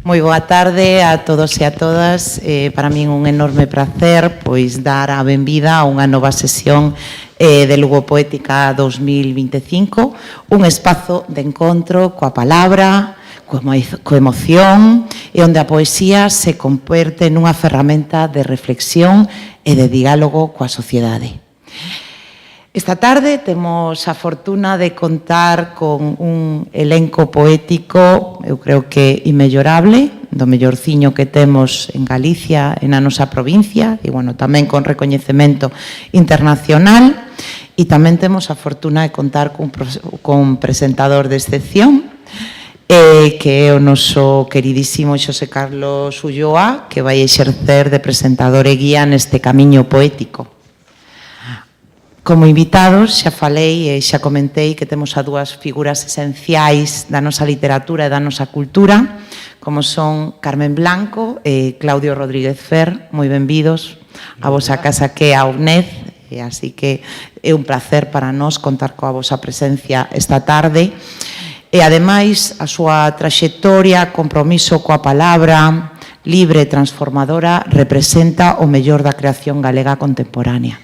Moi boa tarde a todos e a todas. Para min un enorme prazer pois dar a benvida a unha nova sesión de Lugo Poética 2025, un espazo de encontro coa palabra, coa emoción e onde a poesía se converte nunha ferramenta de reflexión e de diálogo coa sociedade. Esta tarde temos a fortuna de contar con un elenco poético, eu creo que inmellorable, do mellorciño que temos en Galicia e na nosa provincia, e, bueno, tamén con recoñecemento internacional, e tamén temos a fortuna de contar con presentador de excepción, que é o noso queridísimo Xosé Carlos Ulloa, que vai exercer de presentador e guía neste camiño poético. Como invitados, xa falei e xa comentei que temos a dúas figuras esenciais da nosa literatura e da nosa cultura, como son Carmen Blanco e Claudio Rodríguez Fer. Moi benvidos a vosa casa que é a UNED, e así que é un placer para nós contar coa vosa presencia esta tarde. E, ademais, a súa traxectoria, compromiso coa palabra, libre e transformadora, representa o mellor da creación galega contemporánea.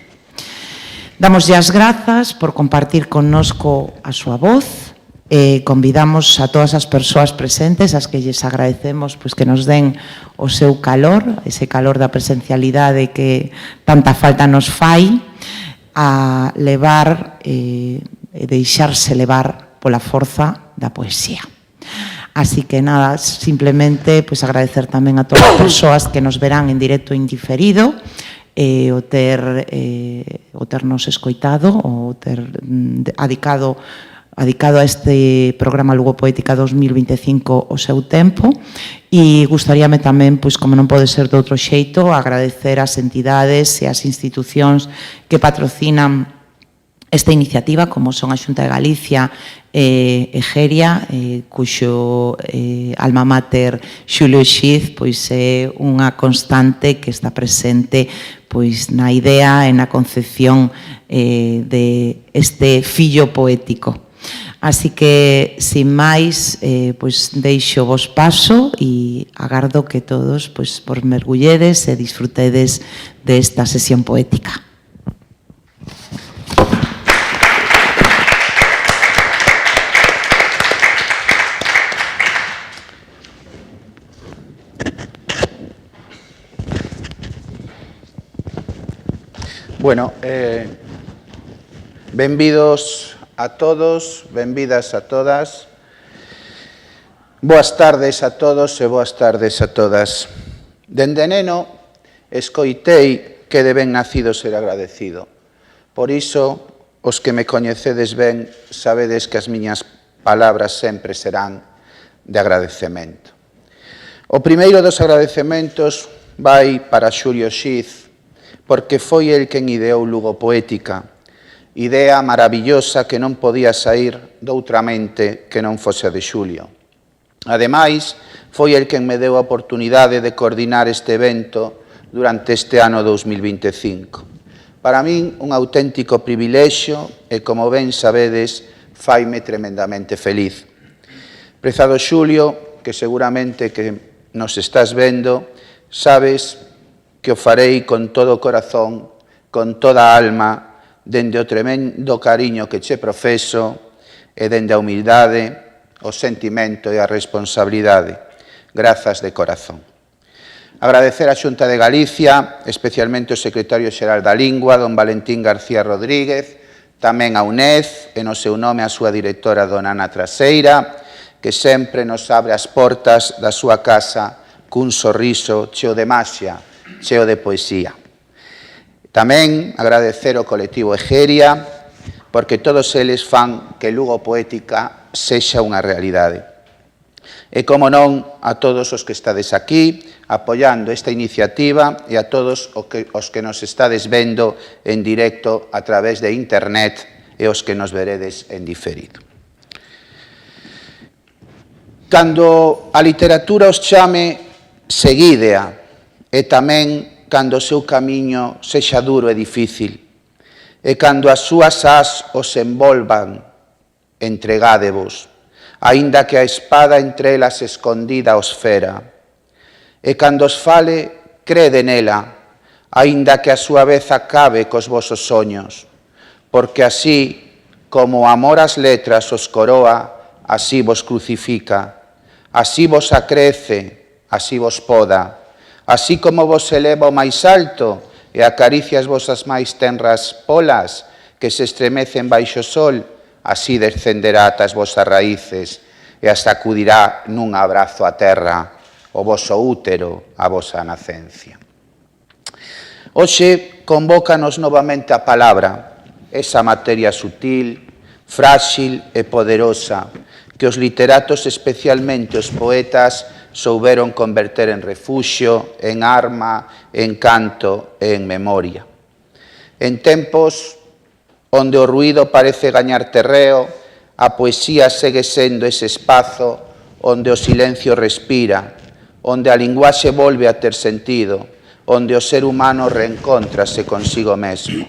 Damoslle as grazas por compartir connosco a súa voz e convidamos a todas as persoas presentes, as que lles agradecemos pois, que nos den o seu calor, ese calor da presencialidade que tanta falta nos fai, a levar e deixarse levar pola forza da poesía. Así que nada, simplemente pois, agradecer tamén a todas as persoas que nos verán en directo e indiferido, o ternos escoitado, o ter adicado a este programa Lugo Poética 2025 o seu tempo, e gustaríame tamén, pois como non pode ser de outro xeito, agradecer as entidades e as institucións que patrocinan esta iniciativa, como son a Xunta de Galicia e Geria, cuxo alma mater Xulio Xiz pois é unha constante que está presente pois na idea e na concepción de este fillo poético. Así que, sin máis, pois deixo vos paso e agardo que todos pois vos mergulledes e disfrutedes desta sesión poética. Bueno, benvidos a todos, benvidas a todas. Boas tardes a todos e boas tardes a todas. Dende neno, escoitei que de ben nacido ser agradecido. Por iso, os que me coñecedes ben, sabedes que as miñas palabras sempre serán de agradecemento. O primeiro dos agradecementos vai para Xulio Xiz, porque foi el quen ideou Lugo Poética, idea maravillosa que non podía saír doutramente que non fose a de Xulio. Ademais, foi el quen me deu a oportunidade de coordinar este evento durante este ano 2025. Para min, un auténtico privilexio e, como ben sabedes, faime tremendamente feliz. Prezado Xulio, que seguramente que nos estás vendo, sabes que o farei con todo o corazón, con toda a alma, dende o tremendo cariño que che profeso e dende a humildade, o sentimento e a responsabilidade. Grazas de corazón. Agradecer á Xunta de Galicia, especialmente o secretario xeral da Lingua, don Valentín García Rodríguez, tamén a UNED, e no seu nome a súa directora, dona Ana Traseira, que sempre nos abre as portas da súa casa cun sorriso cheo de maxia, cheo de poesía. Tamén agradecer ao colectivo Egeria, porque todos eles fan que Lugo Poética sexa unha realidade. E, como non, a todos os que estades aquí apoiando esta iniciativa e a todos os que nos estades vendo en directo a través de internet e os que nos veredes en diferido. Cando a literatura os chame, seguídea, e tamén cando o seu camiño sexa duro e difícil, e cando as súas ás os envolvan, entregádevos. aínda que a espada entre elas escondida os fera. E cando os fale, crede nela, aínda que a súa vez acabe cos vosos soños, porque así, como o amor ás letras os coroa, así vos crucifica, así vos acrece, así vos poda, así como vos eleva ao máis alto e acaricia as vosas máis tenras polas que se estremecen baixo o sol, así descenderá ata as vosas raíces e as sacudirá nun abrazo a terra, o voso útero, a vosa nacencia. Hoxe convócanos novamente a palabra, esa materia sutil, frágil e poderosa que os literatos, especialmente os poetas, souberon converter en refuxio, en arma, en canto e en memoria. En tempos onde o ruído parece gañar terreo, a poesía segue sendo ese espazo onde o silencio respira, onde a linguaxe volve a ter sentido, onde o ser humano reencóntrase consigo mesmo.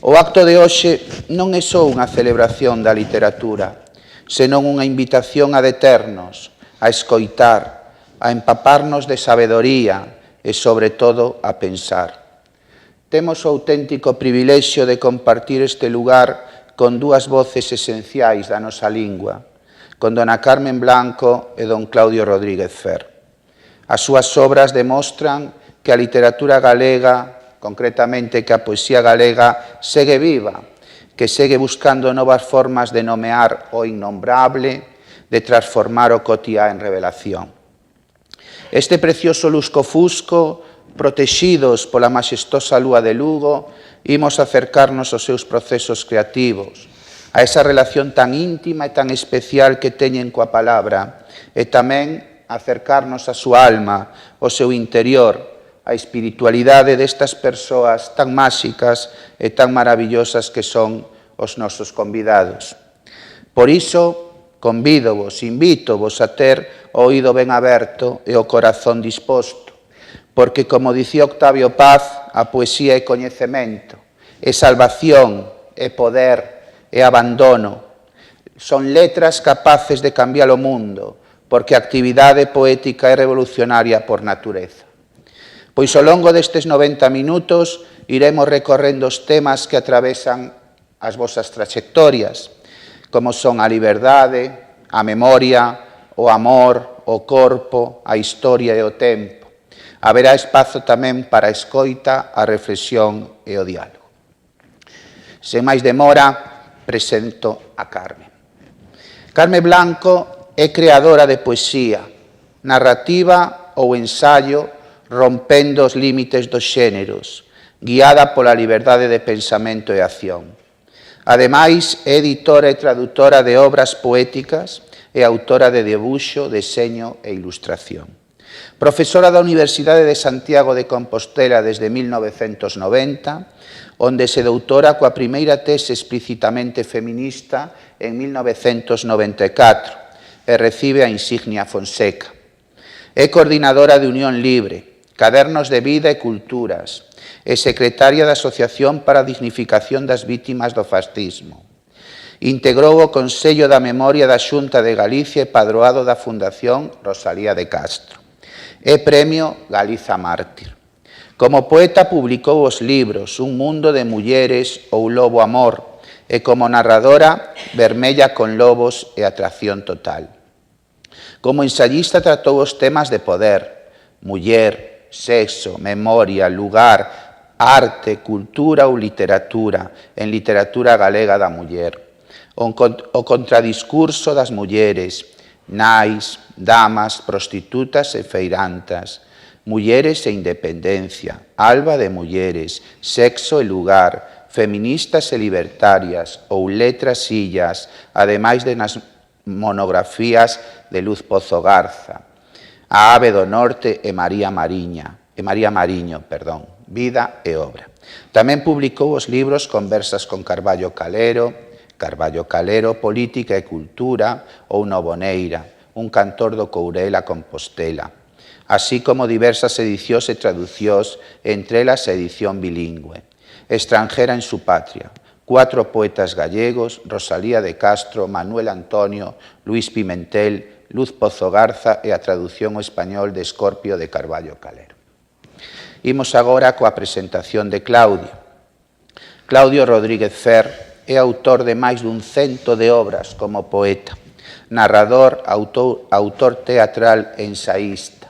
O acto de hoxe non é só unha celebración da literatura, senón unha invitación a deternos, a escoitar, a empaparnos de sabedoría e, sobre todo, a pensar. Temos o auténtico privilexio de compartir este lugar con dúas voces esenciais da nosa lingua, con dona Carmen Blanco e don Claudio Rodríguez Fer. As súas obras demostran que a literatura galega, concretamente que a poesía galega, segue viva, que segue buscando novas formas de nomear o innombrable, de transformar o cotiá en revelación. Este precioso lusco-fusco, protexidos pola maxestosa lúa de Lugo, imos acercarnos aos seus procesos creativos, a esa relación tan íntima e tan especial que teñen coa palabra, e tamén acercarnos á súa alma, ao seu interior, a espiritualidade destas persoas tan máxicas e tan maravillosas que son os nosos convidados. Por iso, convídovos, invítovos a ter o oído ben aberto e o corazón disposto, porque, como dicía Octavio Paz, a poesía é coñecemento, é salvación, é poder, é abandono. Son letras capaces de cambiar o mundo, porque a actividade poética é revolucionaria por natureza. Pois ao longo destes 90 minutos iremos recorrendo os temas que atravesan as vosas traxectorias, como son a liberdade, a memoria, o amor, o corpo, a historia e o tempo. Haberá espazo tamén para a escoita, a reflexión e o diálogo. Sen máis demora, presento a Carmen. Carmen Blanco é creadora de poesía, narrativa ou ensaio, rompendo os límites dos xéneros, guiada pola liberdade de pensamento e acción. Ademais, é editora e tradutora de obras poéticas e autora de debuxo, deseño e ilustración. Profesora da Universidade de Santiago de Compostela desde 1990, onde se doutora coa primeira tese explícitamente feminista en 1994 e recibe a insignia Fonseca. É coordinadora de Unión Libre, Cadernos de Vida e Culturas e secretaria da Asociación para a Dignificación das Vítimas do Fascismo. Integrou o Consello da Memoria da Xunta de Galicia e padroado da Fundación Rosalía de Castro. É Premio Galiza Mártir. Como poeta publicou os libros Un mundo de mulleres ou Lobo Amor e como narradora Vermella con lobos e Atracción total. Como ensayista tratou os temas de poder, muller, sexo, memoria, lugar, arte, cultura ou literatura, en literatura galega da muller. O contradiscurso das mulleres, nais, damas, prostitutas e feirantas, mulleres e independencia, alba de mulleres, sexo e lugar, feministas e libertarias ou letras illas, ademais de nas monografías de Luz Pozo Garza, A Ave do Norte e María Mariño, Vida e Obra. Tamén publicou os libros Conversas con Carballo Calero, Política e Cultura ou Novoneira, un cantor do Courel a Compostela, así como diversas edicións e traducións, entre elas a edición bilingüe, Extranjera en su patria, 4 poetas gallegos, Rosalía de Castro, Manuel Antonio, Luis Pimentel, Luz Pozo Garza e a traducción ao español de Escorpio de Carballo Calero. Imos agora coa presentación de Claudio. Claudio Rodríguez Fer é autor de máis dun 100 de obras como poeta, narrador, autor teatral e ensaísta.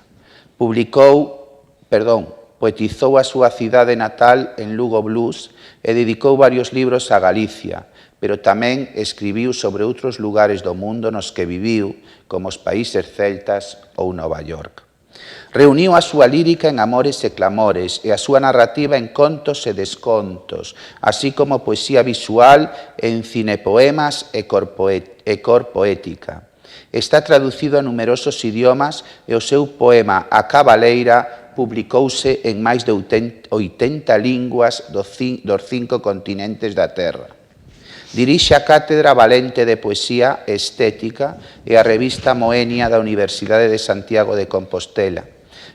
Poetizou a súa cidade natal en Lugo Blues e dedicou varios libros a Galicia, pero tamén escribiu sobre outros lugares do mundo nos que viviu, como os países celtas ou Nova York. Reuniu a súa lírica en Amores e Clamores e a súa narrativa en Contos e Descontos, así como poesía visual en Cinepoemas e Cor Poética. Está traducido a numerosos idiomas e o seu poema A Cabaleira publicouse en máis de 80 linguas dos 5 continentes da Terra. Dirixe a Cátedra Valente de Poesía e Estética e a revista Moenia da Universidade de Santiago de Compostela.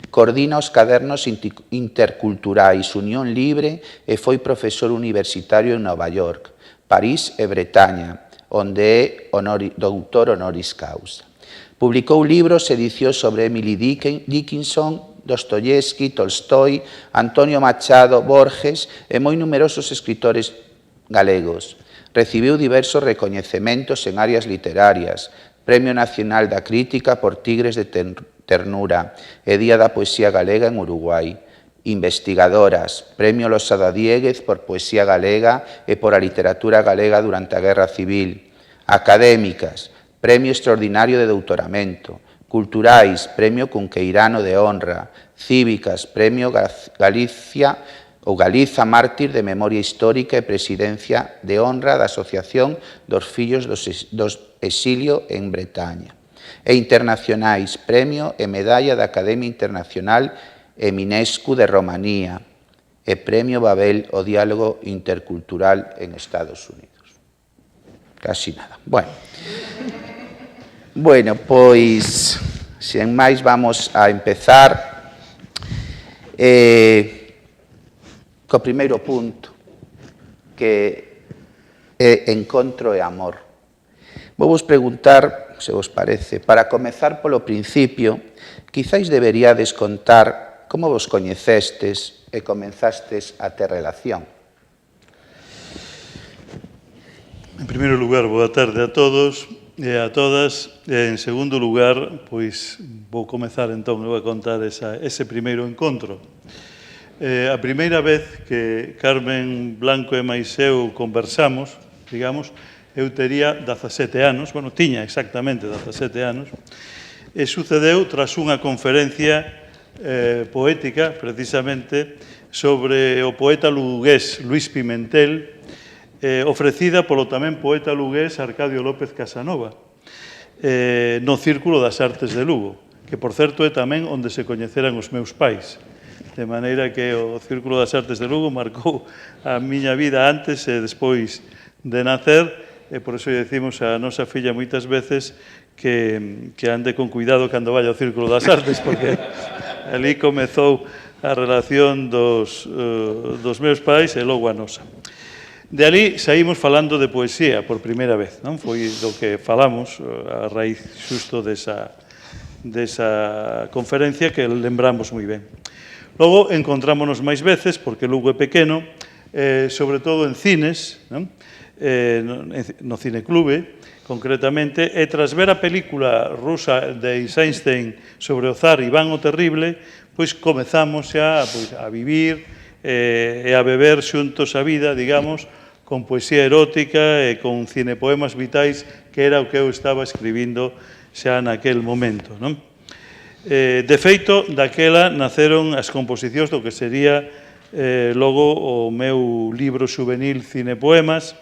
Coordina os cadernos interculturais Unión Libre e foi profesor universitario en Nova York, París e Bretaña, onde é doutor honoris causa. Publicou libros e edicións sobre Emily Dickinson, Dostoyevsky, Tolstoi, Antonio Machado, Borges e moi numerosos escritores galegos. Recibiu diversos recoñecementos en áreas literarias, Premio Nacional da Crítica por Tigres de Ternura e Día da Poesía Galega en Uruguai. Investigadoras, Premio Losada Diéguez por Poesía Galega e por a Literatura Galega durante a Guerra Civil. Académicas, Premio Extraordinario de Doutoramento. Culturais, Premio Cunqueirano de Honra. Cívicas, Premio Galicia ou Galiza Mártir de Memoria Histórica e Presidencia de Honra da Asociación dos Fillos do Exilio en Bretaña. E internacionais, Premio e Medalla da Academia Internacional Eminescu de Romanía e Premio Babel ao Diálogo Intercultural en Estados Unidos. Casi nada. Bueno, pois, sen máis, vamos a empezar co primeiro punto, que é encontro e amor. Vou vos preguntar, se vos parece, para comezar polo principio, quizáis deberíades contar como vos coñecestes e comenzastes a ter relación. En primeiro lugar, boa tarde a todos e a todas. En segundo lugar, pois vou comezar entón, vou contar ese primeiro encontro. A primeira vez que Carmen Blanco e máis eu conversamos, digamos, eu tería 17 anos, tiña exactamente 17 anos, e sucedeu tras unha conferencia poética, precisamente, sobre o poeta lugués Luis Pimentel, ofrecida polo tamén poeta lugués Arcadio López Casanova, no Círculo das Artes de Lugo, que, por certo, é tamén onde se coñeceran os meus pais. De maneira que o Círculo das Artes de Lugo marcou a miña vida antes e despois de nacer, e por iso decimos a nosa filla moitas veces que ande con cuidado cando vaya ao Círculo das Artes, porque ali comezou a relación dos meus pais e logo a nosa. De ali saímos falando de poesía por primeira vez, non? Foi do que falamos a raíz xusto desa conferencia que lembramos moi ben. Logo encontrámonos máis veces, porque Lugo é pequeno, sobre todo en cines, non? No Cineclube, concretamente, e tras ver a película rusa de Eisenstein sobre o zar Iván o Terrible, pois comezamos xa a vivir e a beber xuntos a vida, digamos, con poesía erótica e con cinepoemas vitais, que era o que eu estaba escribindo xa naquel momento, non? De feito, daquela naceron as composicións do que sería logo o meu libro juvenil Cinepoemas,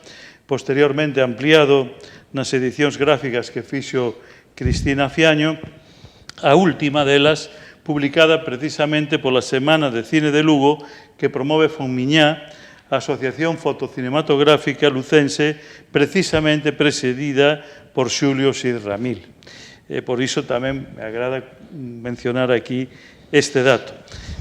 posteriormente ampliado nas edicións gráficas que fixo Cristina Fiaño, a última delas publicada precisamente pola Semana de Cine de Lugo que promove Fonmiñá, a Asociación Fotocinematográfica Lucense, precisamente presidida por Xulio Sid Ramil. Por iso tamén me agrada mencionar aquí este dato.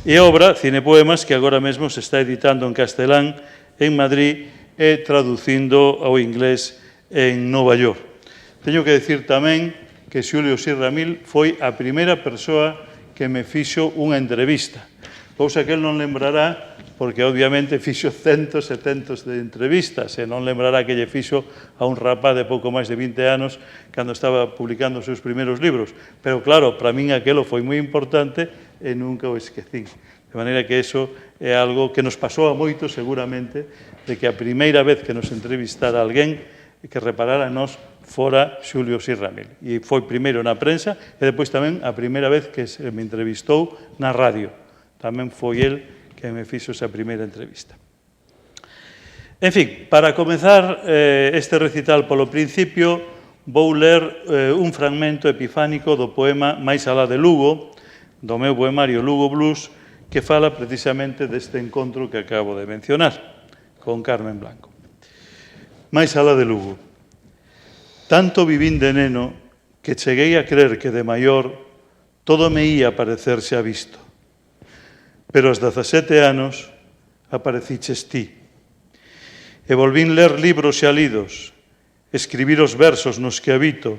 E a obra Cinepoemas, que agora mesmo se está editando en castelán en Madrid e traducindo ao inglés en Nova York. Teño que decir tamén que Xulio Sirramil foi a primeira persoa que me fixo unha entrevista, cousa que el non lembrará porque obviamente fixo centos e centos de entrevistas e non lembrará que lle fixo a un rapaz de pouco máis de 20 anos cando estaba publicando os seus primeiros libros. Pero claro, para min aquelo foi moi importante e nunca o esquecín. De maneira que eso é algo que nos pasou a moitos seguramente, de que a primeira vez que nos entrevistara alguén que reparara a nós fora Xulio Sirramil. E foi primeiro na prensa e depois tamén a primeira vez que se me entrevistou na radio. Tamén foi el que me fixo esa primeira entrevista. En fin, para comezar este recital polo principio, vou ler un fragmento epifánico do poema Máis alá de Lugo, do meu poemario Lugo Blues, que fala precisamente deste encontro que acabo de mencionar, con Carmen Blanco. Máis alá de Lugo. Tanto vivín de neno que cheguei a crer que de maior todo me ía parecerse a visto. Pero aos 17 anos apareciches ti. E volvín ler libros xa lidos, escribir os versos nos que habito,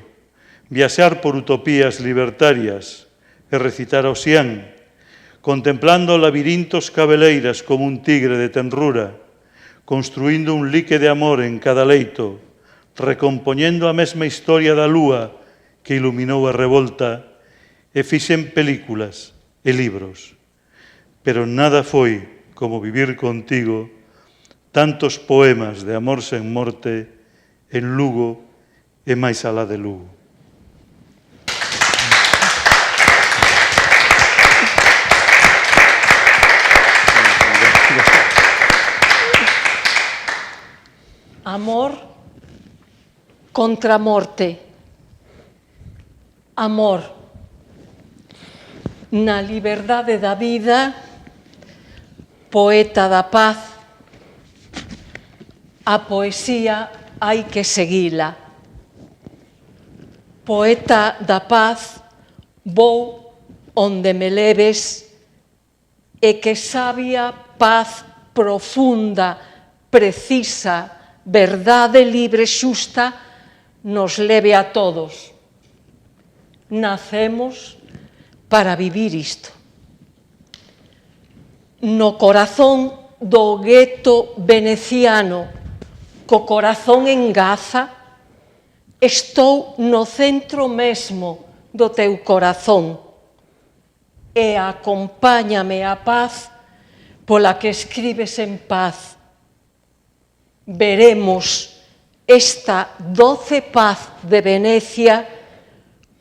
viaxar por utopías libertarias e recitar ao Xián, contemplando labirintos cabeleiras como un tigre de tenrura, construindo un lique de amor en cada leito, recompoñendo a mesma historia da lúa que iluminou a revolta e fixen películas e libros. Pero nada foi como vivir contigo tantos poemas de amor sen morte en Lugo e máis alá de Lugo. Amor contra morte. Amor na liberdade da vida, poeta da paz, a poesía hai que seguila. Poeta da paz, vou onde me leves e que sabia paz profunda, precisa, verdade libre xusta nos leve a todos. Nacemos para vivir isto. No corazón do gueto veneciano, co corazón en Gaza, estou no centro mesmo do teu corazón e acompáñame a paz pola que escribes en paz. Veremos esta doce paz de Venecia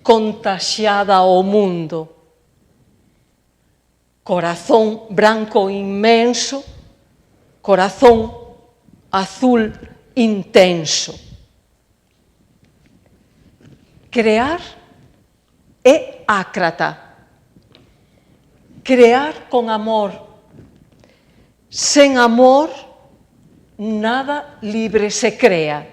contaxiada ao mundo. Corazón branco inmenso, corazón azul intenso. Crear é ácrata. Crear con amor. Sen amor, nada libre se crea.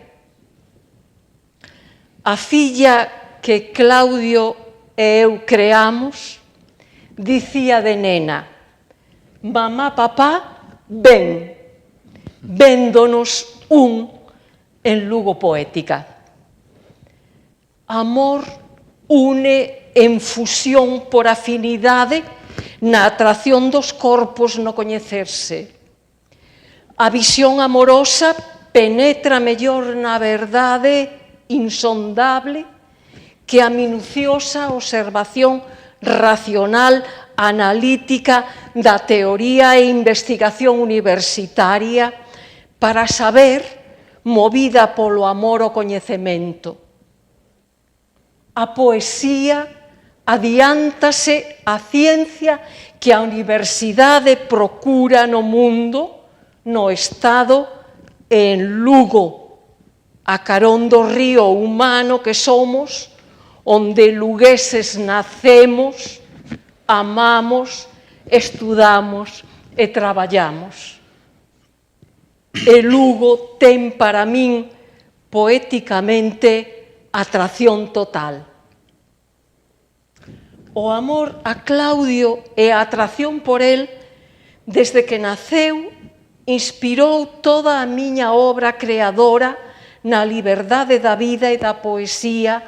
A filla que Claudio e eu creamos dicía de nena: mamá, papá, ven, véndonos un en Lugo Poética. Amor une en fusión por afinidade na atracción dos corpos no coñecerse. A visión amorosa penetra mellor na verdade insondable que a minuciosa observación racional, analítica da teoría e investigación universitaria para saber, movida polo amor ao coñecemento. A poesía adiántase a ciencia que a universidade procura no mundo, no Estado e en Lugo, a carón do río humano que somos, onde lugueses nacemos, amamos, estudamos e traballamos. E Lugo ten para min, poéticamente, atracción total. O amor a Claudio e a atracción por el, desde que naceu, inspirou toda a miña obra creadora na liberdade da vida e da poesía.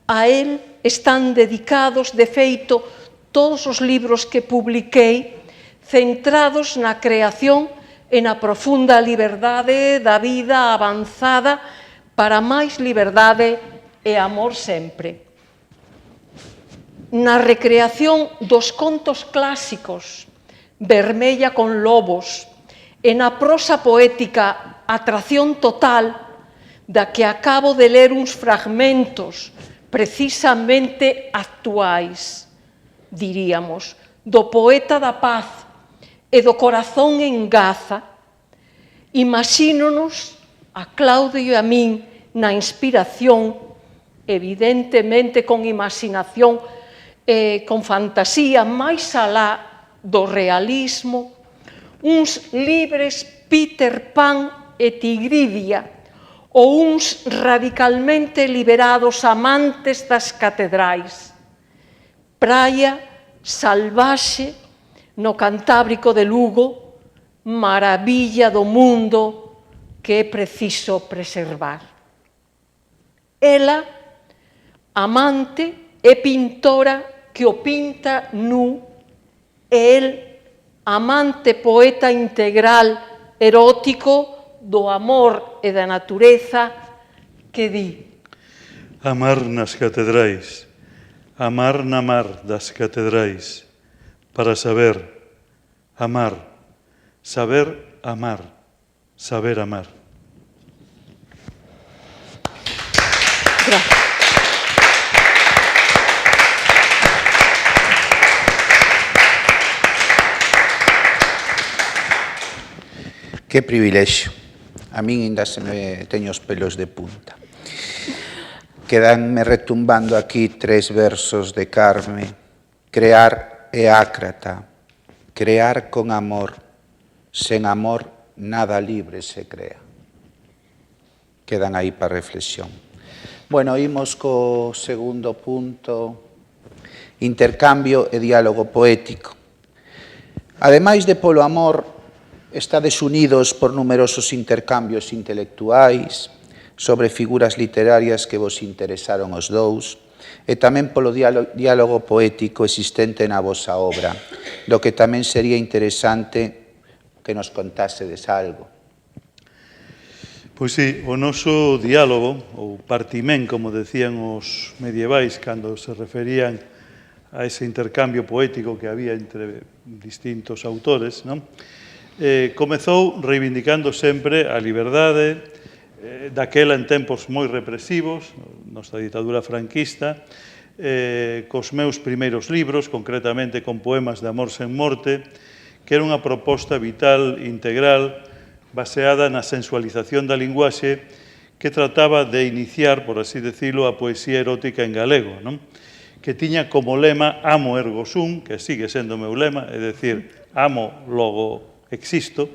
A él están dedicados, de feito, todos os libros que publiquei, centrados na creación e na profunda liberdade da vida avanzada para máis liberdade e amor sempre. Na recreación dos contos clásicos, Vermella con lobos, e na prosa poética Atracción total, da que acabo de ler uns fragmentos precisamente actuais, diríamos, do poeta da paz e do corazón en Gaza, imagínonos a Claudio e a min na inspiración, evidentemente con imaginación e con fantasía máis alá do realismo, uns libres Peter Pan e Tigridia, ou uns radicalmente liberados amantes das catedrais. Praia salvaxe no Cantábrico de Lugo, maravilla do mundo que é preciso preservar. Ela, amante e pintora que o pinta nu, e el, amante poeta integral erótico do amor e da natureza, que di: Amar nas catedrais, amar na mar das catedrais, para saber amar, saber amar, saber amar. Gracias. Que privilexio. A min ainda se me teño os pelos de punta. Quedanme retumbando aquí 3 versos de Carme. Crear é ácrata, crear con amor, sen amor nada libre se crea. Quedan aí para reflexión. Bueno, imos co segundo punto, intercambio e diálogo poético. Ademais de polo amor, estades unidos por numerosos intercambios intelectuais sobre figuras literarias que vos interesaron os dous, e tamén polo diálogo poético existente na vosa obra, do que tamén sería interesante que nos contásedes algo. Pois sí, o noso diálogo, ou partimén, como decían os medievais, cando se referían a ese intercambio poético que había entre distintos autores, non? Comezou reivindicando sempre a liberdade, daquela en tempos moi represivos, nosa ditadura franquista, cos meus primeiros libros, concretamente con poemas de Amor sen morte, que era unha proposta vital, integral, baseada na sensualización da linguaxe, que trataba de iniciar, por así decirlo, a poesía erótica en galego, non? Que tiña como lema amo ergo sum, que sigue sendo o meu lema, é dicir, amo logo existo,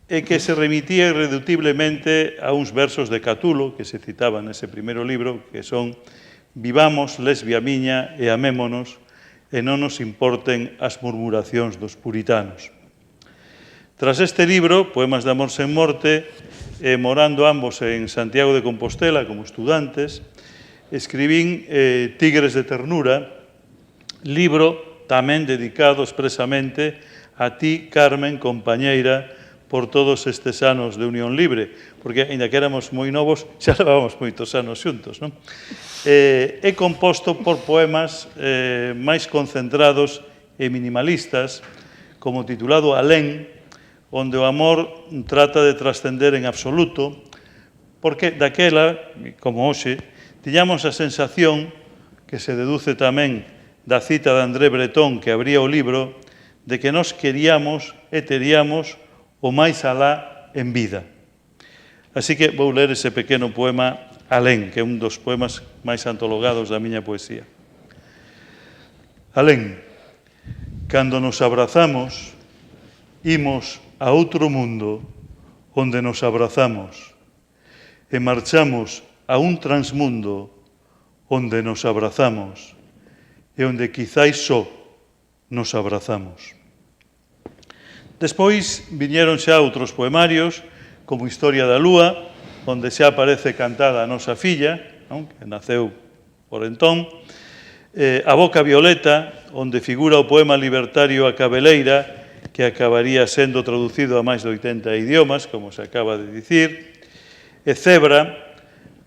e que se remitía irreductiblemente a uns versos de Catulo, que se citaban nese primeiro libro, que son vivamos, lesbia miña, e amémonos, e non nos importen as murmuracións dos puritanos. Tras este libro, Poemas de amor sen morte, morando ambos en Santiago de Compostela como estudantes, escribín Tigres de ternura, libro tamén dedicado expresamente a ti, Carmen, compañeira, por todos estes anos de Unión Libre, porque, ainda que éramos moi novos, xa levábamos moitos anos xuntos, non? É composto por poemas máis concentrados e minimalistas, como titulado Alén, onde o amor trata de trascender en absoluto, porque daquela, como hoxe, tiñamos a sensación, que se deduce tamén da cita de André Breton que abría o libro, de que nos queríamos e teríamos o máis alá en vida. Así que vou ler ese pequeno poema Alén, que é un dos poemas máis antologados da miña poesía. Alén, cando nos abrazamos, imos a outro mundo onde nos abrazamos e marchamos a un transmundo onde nos abrazamos e onde quizáis só nos abrazamos. Despois viñeron xa outros poemarios, como Historia da Lúa, onde xa aparece cantada a nosa filla, non? Que naceu por entón, A Boca Violeta, onde figura o poema libertario A Cabeleira, que acabaría sendo traducido a máis de 80 idiomas, como se acaba de dicir, e Cebra,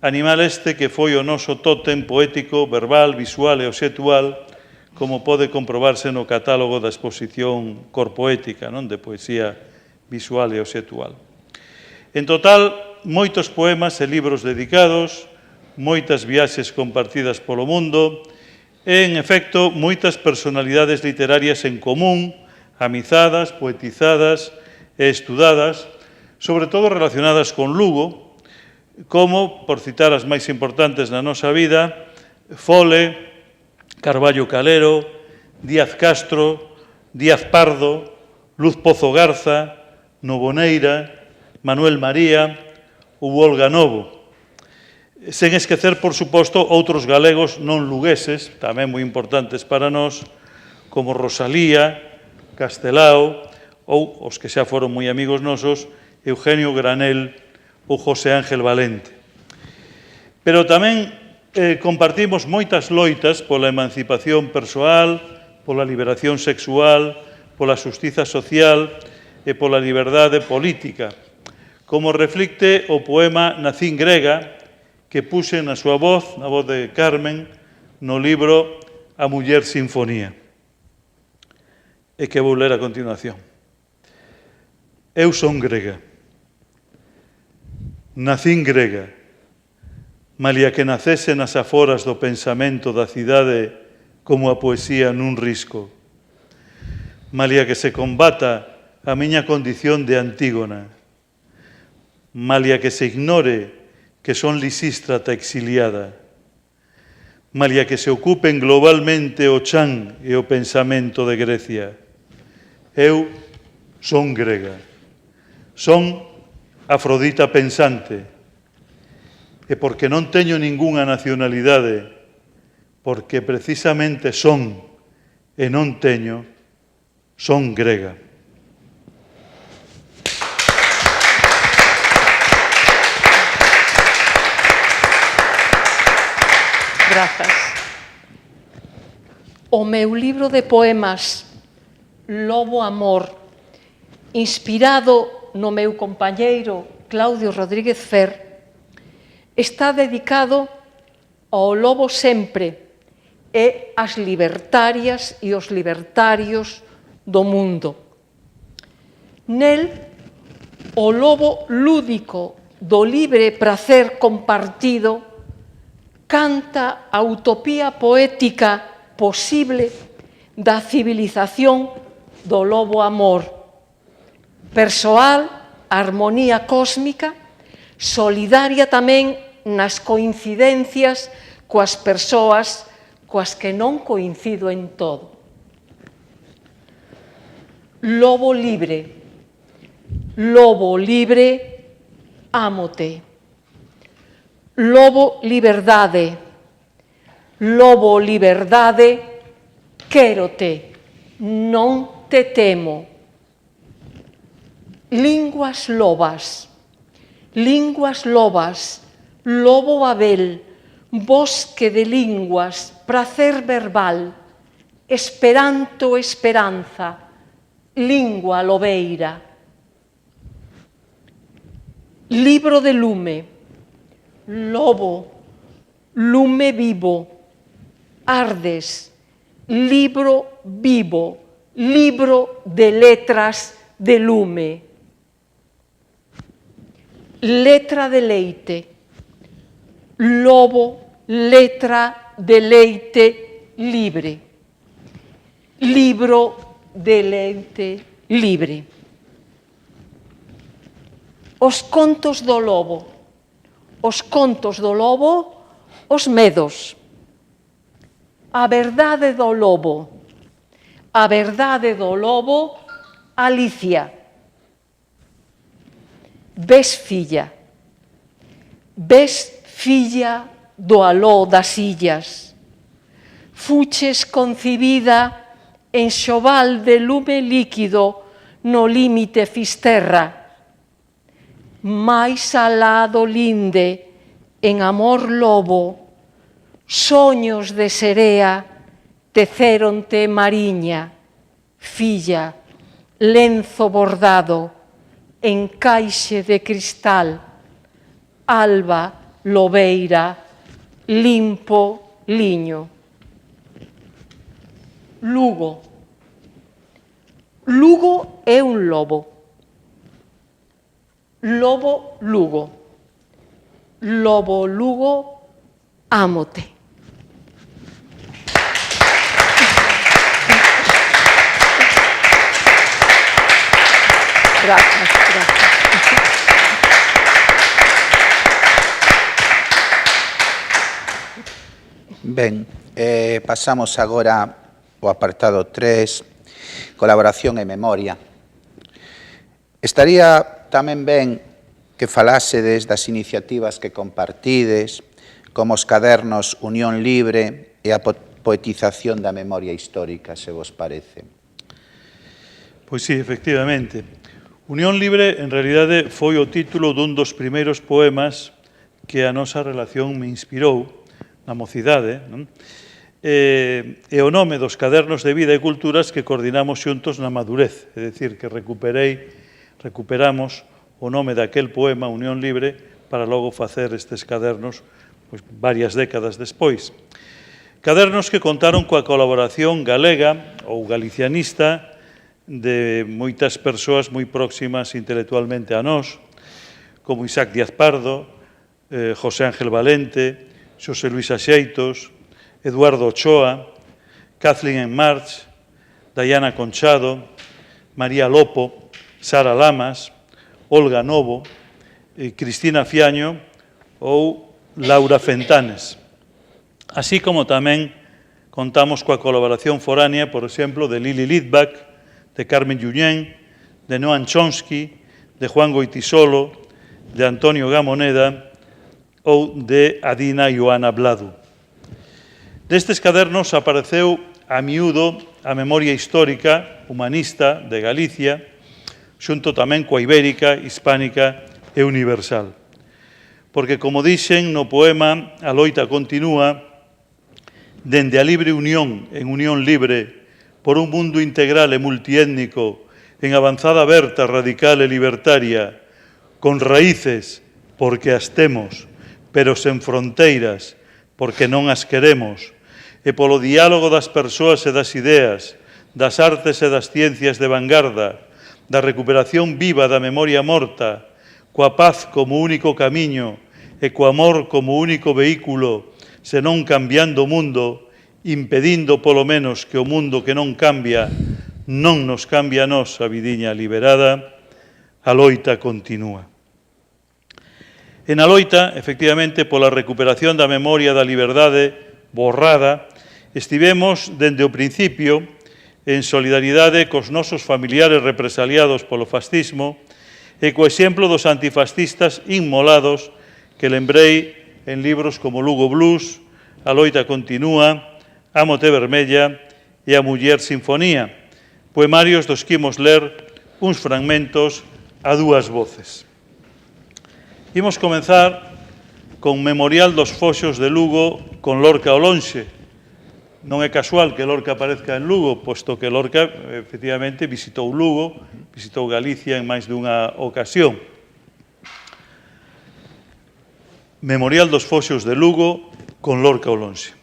animal este que foi o noso tótem poético, verbal, visual e obxectual, como pode comprobarse no catálogo da exposición Corpoética, non? De poesía visual e obxectual. En total, moitos poemas e libros dedicados, moitas viaxes compartidas polo mundo e, en efecto, moitas personalidades literarias en común, amizadas, poetizadas e estudadas, sobre todo relacionadas con Lugo, como, por citar as máis importantes na nosa vida, Fole, Carballo Calero, Díaz Castro, Díaz Pardo, Luz Pozo Garza, Novoneira, Manuel María ou Olga Novo. Sen esquecer, por suposto, outros galegos non lugueses, tamén moi importantes para nós, como Rosalía, Castelao ou os que xa foron moi amigos nosos, Eugenio Granel ou José Ángel Valente. Pero tamén compartimos moitas loitas pola emancipación persoal, pola liberación sexual, pola xustiza social e pola liberdade política, como reflicte o poema Nacín grega, que puxe na súa voz, na voz de Carmen, no libro A Muller Sinfonía, e que vou ler a continuación. Eu son grega. Nacín grega. Malia que nacese nas aforas do pensamento da cidade como a poesía nun risco. Malia que se combata a miña condición de Antígona. Malia que se ignore que son Lisístrata exiliada. Malia que se ocupen globalmente o chan e o pensamento de Grecia. Eu son grega. Son Afrodita pensante. E porque non teño ningunha nacionalidade, porque precisamente son e non teño, son grega. Grazas. O meu libro de poemas Lobo Amor, inspirado no meu compañeiro Claudio Rodríguez Fer, está dedicado ao lobo sempre e ás libertarias e os libertarios do mundo. Nel, o lobo lúdico do libre prazer compartido canta a utopía poética posible da civilización do lobo amor, persoal, armonía cósmica, solidaria tamén nas coincidencias coas persoas coas que non coincido en todo. Lobo libre, ámote. Lobo liberdade, quérote, non te temo. Linguas lobas, lobo Babel, bosque de linguas, prazer verbal, esperanto, esperanza, lingua lobeira. Libro de lume, lobo, lume vivo, ardes, libro vivo, libro de letras de lume. Letra de leite, lobo, letra de leite libre, libro de leite libre. Os contos do lobo, os medos. A verdade do lobo, Alicia. Ves filla do aló das illas, fuches concibida en xoval de lume líquido no límite Fisterra. Mais alado linde, en amor lobo, soños de serea, teceronte Mariña, filla, lenzo bordado, encaixe de cristal, alba, lobeira, limpo liño. Lugo. Lugo é un lobo. Lobo Lugo. Lobo Lugo, ámote. Gracias, gracias. Ben, pasamos agora ao apartado 3, colaboración e memoria. Estaría tamén ben que falásedes das iniciativas que compartides, como os cadernos Unión Libre e a poetización da memoria histórica, se vos parece. Pois sí, efectivamente. Unión Libre, en realidade, foi o título dun dos primeiros poemas que a nosa relación me inspirou na mocidade, non? E o nome dos cadernos de vida e culturas que coordinamos xuntos na madurez, é dicir, que recuperamos o nome daquel poema, Unión Libre, para logo facer estes cadernos pois, varias décadas despois. Cadernos que contaron coa colaboración galega ou galicianista de moitas persoas moi próximas intelectualmente a nós, como Isaac Díaz Pardo, José Ángel Valente, Xosé Luis Axeitos, Eduardo Ochoa, Kathleen en March, Dayana Conchado, María Lopo, Sara Lamas, Olga Novo, Cristina Fiaño ou Laura Fentanes. Así como tamén contamos coa colaboración foránea, por exemplo, de Lili Lidbach, de Carmen Junyent, de Noam Chomsky, de Juan Goitisolo, de Antonio Gamoneda ou de Adina Ioana Bladu. Destes cadernos apareceu a miúdo a memoria histórica humanista de Galicia, xunto tamén coa ibérica, hispánica e universal. Porque, como dixen no poema, a loita continúa dende a libre unión en unión libre por un mundo integral e multiétnico en avanzada aberta, radical e libertaria, con raíces porque as temos, pero sen fronteiras porque non as queremos, e polo diálogo das persoas e das ideas, das artes e das ciencias de vanguarda, da recuperación viva da memoria morta, coa paz como único camiño e co amor como único vehículo, senón cambiando o mundo, impedindo polo menos que o mundo que non cambia non nos cambia a nós a vidiña liberada, a loita continúa. E na loita, efectivamente, pola recuperación da memoria da liberdade borrada, estivemos dende o principio en solidaridade cos nosos familiares represaliados polo fascismo e co exemplo dos antifascistas inmolados que lembrei en libros como Lugo Blues, A loita continúa, A mote vermella e A muller sinfonía, poemarios dos que imos ler uns fragmentos a dúas voces. Imos comenzar con Memorial dos Foxos de Lugo con Lorca ao lonxe. Non é casual que Lorca aparezca en Lugo, posto que Lorca, efectivamente, visitou Lugo, visitou Galicia en máis dunha ocasión. Memorial dos Foxos de Lugo con Lorca ao lonxe.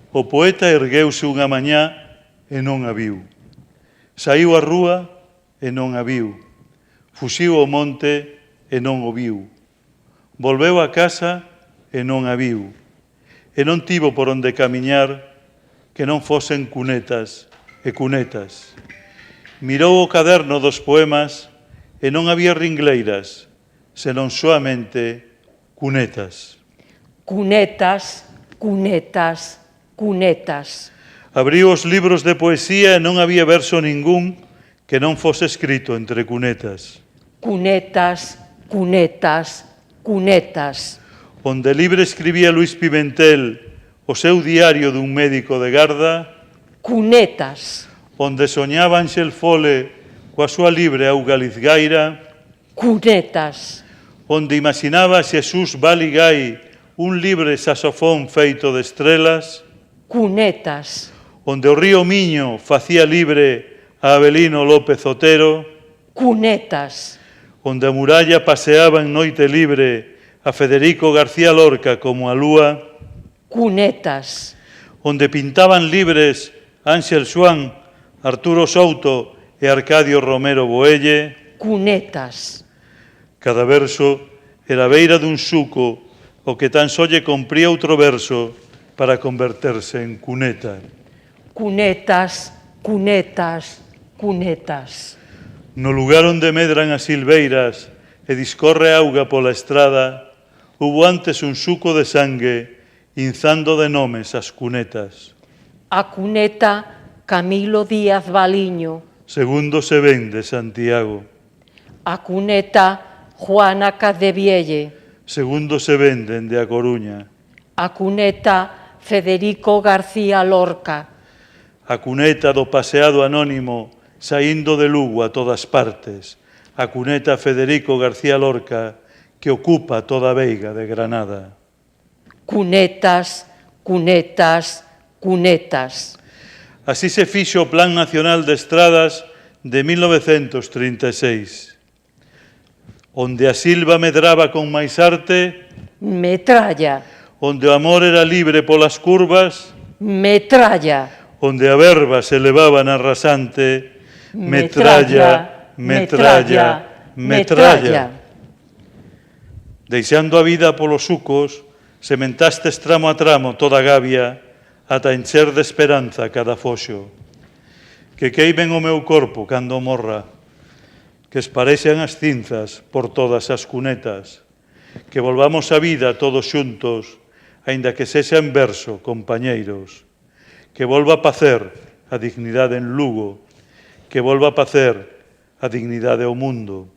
O poeta ergueuse unha mañá e non a viu. Saíu á rúa e non a viu. Fuxiu ao monte e non o viu. Volveu a casa e non a viu. E non tivo por onde camiñar que non fosen cunetas e cunetas. Mirou o caderno dos poemas e non había ringleiras, senón soamente cunetas. Cunetas, cunetas, cunetas. Abriu os libros de poesía e non había verso ningún que non fose escrito entre cunetas. Cunetas, cunetas, cunetas. Onde libre escribía Luis Pimentel o seu diario dun médico de garda, cunetas. Onde soñaba Ángel Fole coa súa libre auga lizgaira, cunetas, onde imaginaba Xesús Baligay un libre saxofón feito de estrelas, cunetas, onde o río Miño facía libre a Avelino López Otero, cunetas, onde a muralla paseaba en noite libre a Federico García Lorca como a lúa, cunetas, onde pintaban libres Ángel Xuan, Arturo Souto e Arcadio Romero Boelle. cunetas, Cada verso era a beira dun suco o que tan só lle compría outro verso para converterse en cuneta. cunetas, cunetas, cunetas. No lugar onde medran as silveiras e discorre auga pola estrada, hubo antes un suco de sangue inzando de nomes as cunetas. A cuneta Camilo Díaz Baliño, Segundo se ven de Santiago, a cuneta Juana Cadevielle, segundo se ven dende a Coruña, a cuneta Federico García Lorca, a cuneta do paseado anónimo saindo de Lugo a todas partes, a cuneta Federico García Lorca que ocupa toda a veiga de Granada. cunetas, cunetas, cunetas. Así se fixo o Plan Nacional de Estradas de 1936, onde a silva medraba con máis arte, Metralla, onde o amor era libre polas curvas, metralla, onde a verba se levaba na rasante, metralla, metralla, metralla. Deixando a vida polos sucos, sementastes tramo a tramo toda a gavia ata encher de esperanza cada foxo. Que queimen o meu corpo cando morra, que esparexan as cinzas por todas as cunetas, que volvamos a vida todos xuntos, aínda que sexa en verso, compañeiros, que volva a pacer a dignidade en Lugo, que volva a pacer a dignidade ao mundo.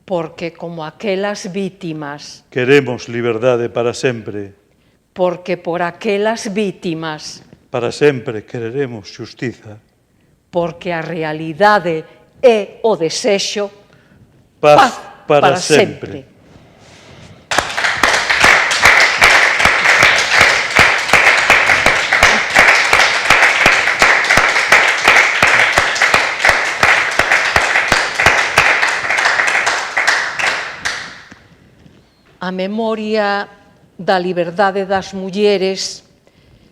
porque como aquelas vítimas, Queremos liberdade para sempre, porque por aquelas vítimas, para sempre quereremos xustiza. porque a realidade é o desexo, Paz para sempre. A memoria da liberdade das mulleres,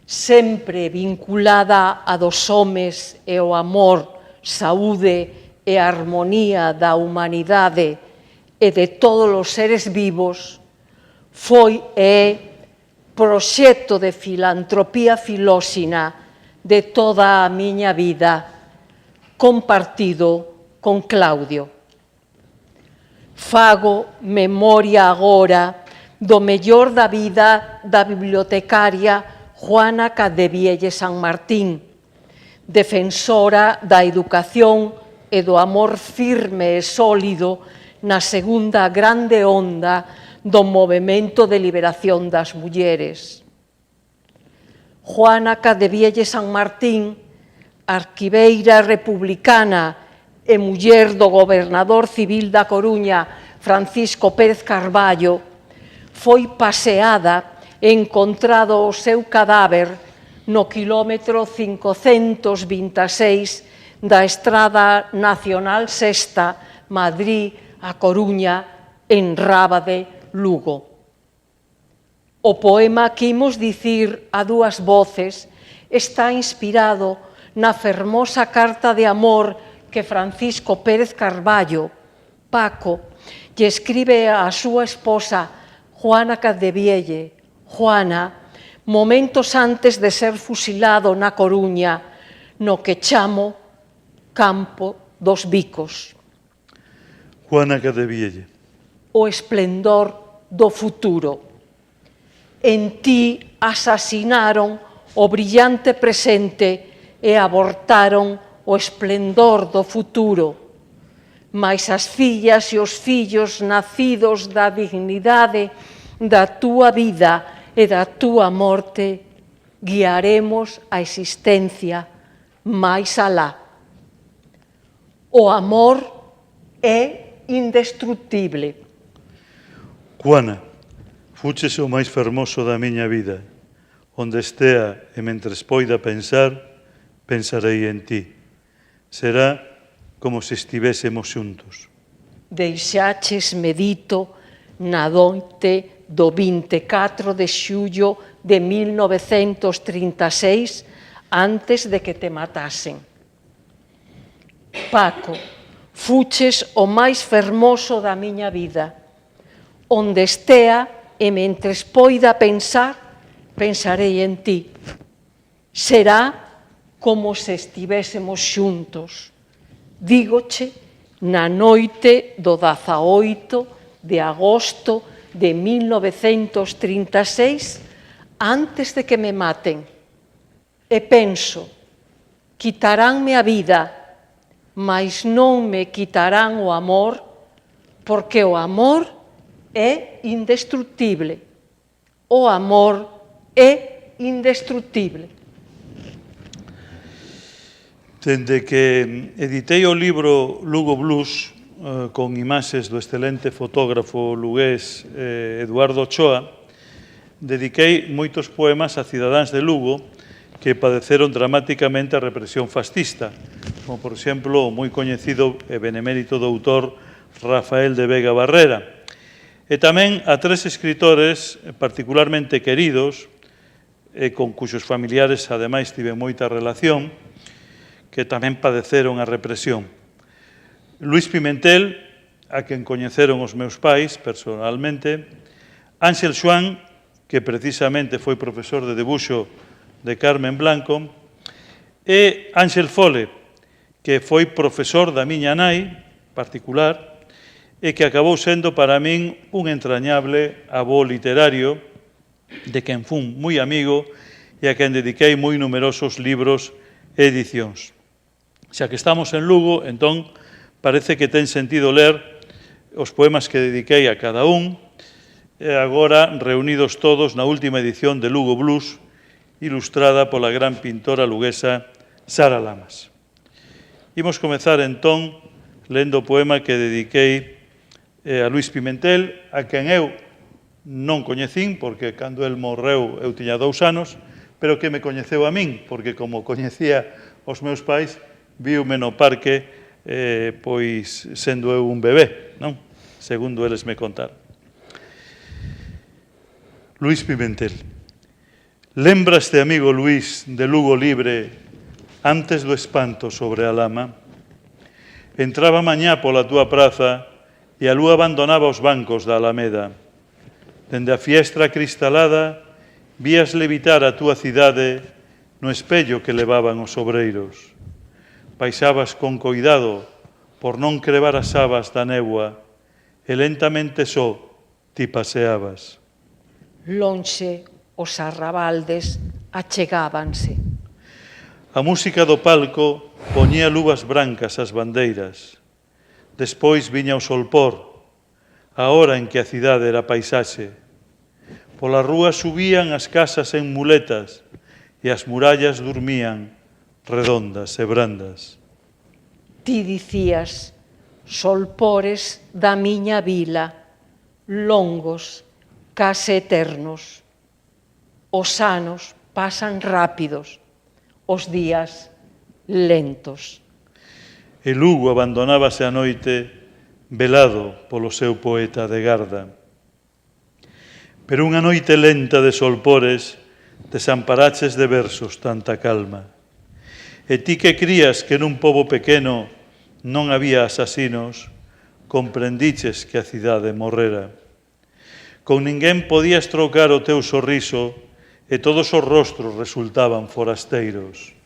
sempre vinculada a dos homes e o amor, saúde e armonía da humanidade e de todos os seres vivos, foi e é proxecto de filantropía filóxina de toda a miña vida, compartido con Claudio. Fago memoria agora do mellor da vida da bibliotecaria Juana Cadevielle San Martín, defensora da educación e do amor firme e sólido na segunda grande onda do movemento de liberación das mulleres. Juana Cadevielle San Martín, arquiveira republicana e muller do gobernador civil da Coruña, Francisco Pérez Carballo, foi paseada e encontrado o seu cadáver no quilómetro 526 da Estrada Nacional Sexta, Madrid a Coruña, en Rábade, Lugo. O poema que imos dicir a dúas voces está inspirado na fermosa carta de amor que Francisco Pérez Carballo, Paco, lle escribe á súa esposa Juana Cadevielle, Juana, momentos antes de ser fusilado na Coruña, no que chamo Campo dos Bicos. Juana Cadevielle. O esplendor do futuro. En ti asasinaron o brillante presente e abortaron o esplendor do futuro, mais as fillas e os fillos nacidos da dignidade da túa vida e da túa morte, guiaremos a existencia máis alá. O poema que imos dicir a dúas voces está inspirado na fermosa carta de amor que Francisco Pérez Carballo, Paco, lle escribe á súa esposa Juana Cadevielle, Juana, momentos antes de ser fusilado na Coruña, no que chamo Campo dos Bicos. En ti asasinaron o brillante presente e abortaron o esplendor do futuro, mais as fillas e os fillos nacidos da dignidade da túa vida e da túa morte, guiaremos a existencia máis alá. O amor é indestructible. Juana, fuches o máis fermoso da miña vida. Onde estea e mentres poida pensar, pensarei en ti. Será como se estivésemos xuntos. Deixaches medito na noite do 24 de xullo de 1936, antes de que te matasen. Paco, fuches o máis fermoso da miña vida. Onde estea e mentres poida pensar, pensarei en ti. Será como se estivésemos xuntos. Dígoche, na noite do 18 de agosto de 1936, antes de que me maten. E penso, quitaránme a vida, mas non me quitarán o amor, porque o amor é indestructible. O amor é indestructible. Dende que editei o libro Lugo Blues, con imaxes do excelente fotógrafo lugués Eduardo Ochoa, dediquei moitos poemas a cidadáns de Lugo que padeceron dramáticamente a represión fascista, como, por exemplo, o moi coñecido e benemérito doutor Rafael de Vega Barrera. E tamén a 3 escritores particularmente queridos, e con cuxos familiares, ademais, tive moita relación, que tamén padeceron a represión. Luís Pimentel, a quen coñeceron os meus pais personalmente, Ángel Xuan, que precisamente foi profesor de debuxo de Carmen Blanco, e Ángel Fole, que foi profesor da miña nai particular e que acabou sendo para min un entrañable avó literario de quen fun moi amigo e a quen dediquei moi numerosos libros e edicións. Xa que estamos en Lugo, entón, parece que ten sentido ler os poemas que dediquei a cada un, e agora reunidos todos na última edición de Lugo Blues, ilustrada pola gran pintora luguesa Sara Lamas. Imos comezar, entón, lendo o poema que dediquei a Luís Pimentel, a quen eu non coñecín, porque cando el morreu eu tiña 2 anos, pero que me coñeceu a min, porque como coñecía os meus pais, viume no parque, pois sendo eu un bebé, non? Segundo eles me contaron. Luís Pimentel. Lembraste, amigo Luís, de Lugo libre, antes do espanto sobre a lama? Entraba mañá pola túa praza e a lúa abandonaba os bancos da Alameda. Dende a fiestra cristalada, vías levitar a túa cidade no espello que levaban os obreiros. Paixabas con coidado por non crevar as abas da néboa e lentamente só ti paseabas. Lonxe os arrabaldes achegábanse. A música do palco poñía luvas brancas ás bandeiras. Despois viña o solpor, a hora en que a cidade era paisaxe. Pola rúa subían as casas en muletas e as murallas dormían redondas e brandas. Ti dicías, solpores da miña vila, longos, case eternos. Os anos pasan rápidos, os días lentos. E Lugo abandonábase a noite velado polo seu poeta de garda. Pero unha noite lenta de solpores desamparaches de versos tanta calma. E ti que crías que nun pobo pequeno non había asasinos, comprendiches que a cidade morrera. Con ninguén podías trocar o teu sorriso e todos os rostros resultaban forasteiros.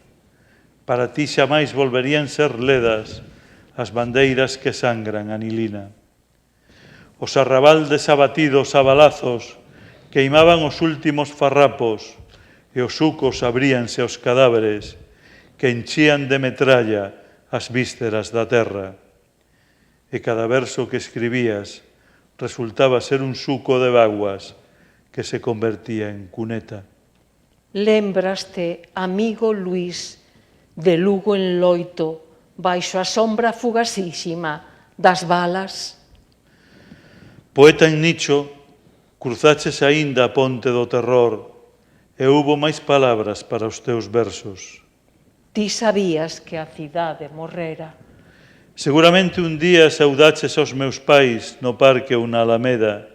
Para ti xamais volverían ser ledas as bandeiras que sangran a Nilina. Os arrabaldes abatidos a balazos queimaban os últimos farrapos e os sucos abríanse aos cadáveres que enchían de metralla as vísceras da terra. E cada verso que escribías resultaba ser un suco de vaguas que se convertía en cuneta. Lembraste, amigo Luís, de Lugo en loito, baixo a sombra fugacísima das balas. Poeta en nicho, cruzaches aínda a ponte do terror e hubo máis palabras para os teus versos. Ti sabías que a cidade morrera. Seguramente un día saudaches aos meus pais no parque ou na Alameda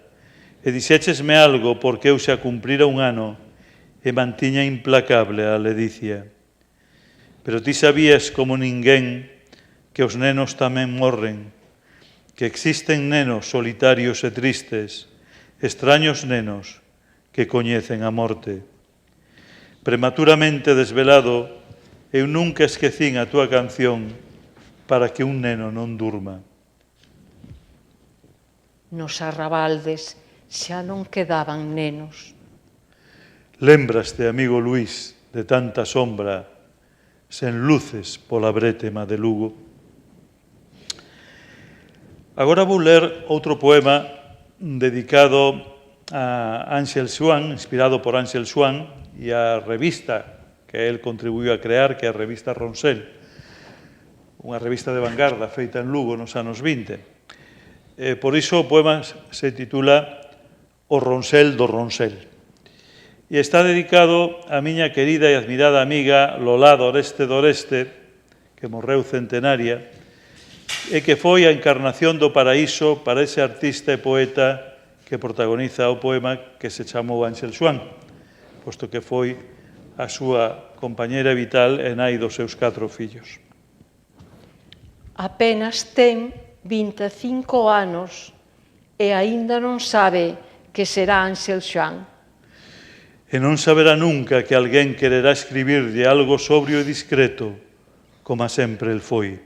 e dixéchesme algo porque eu xa cumprira un ano e mantiña implacable a ledicia. Pero ti sabías como ninguén que os nenos tamén morren, que existen nenos solitarios e tristes, extraños nenos que coñecen a morte. Prematuramente desvelado, eu nunca esquecín a túa canción para que un neno non durma. Nos arrabaldes xa non quedaban nenos. Lembraste, amigo Luís, de tanta sombra, sen luces pola brétema de Lugo. Agora vou ler outro poema dedicado a Ángel Swan, inspirado por Ángel Swan, e a revista que él contribuiu a crear, que é a revista Ronsel, unha revista de vanguarda feita en Lugo nos anos 20. Por iso o poema se titula O Ronsel do Ronsel. E está dedicado á miña querida e admirada amiga Lola Doreste Doreste, que morreu centenaria, e que foi a encarnación do paraíso para ese artista e poeta que protagoniza o poema que se chamou Ángel Swan, posto que foi a súa compañera vital e nai dos seus 4 fillos. Apenas ten 25 anos e aínda non sabe que será Ángel Swan. E non saberá nunca que alguén quererá escribirlle algo sobrio e discreto, como sempre el foi.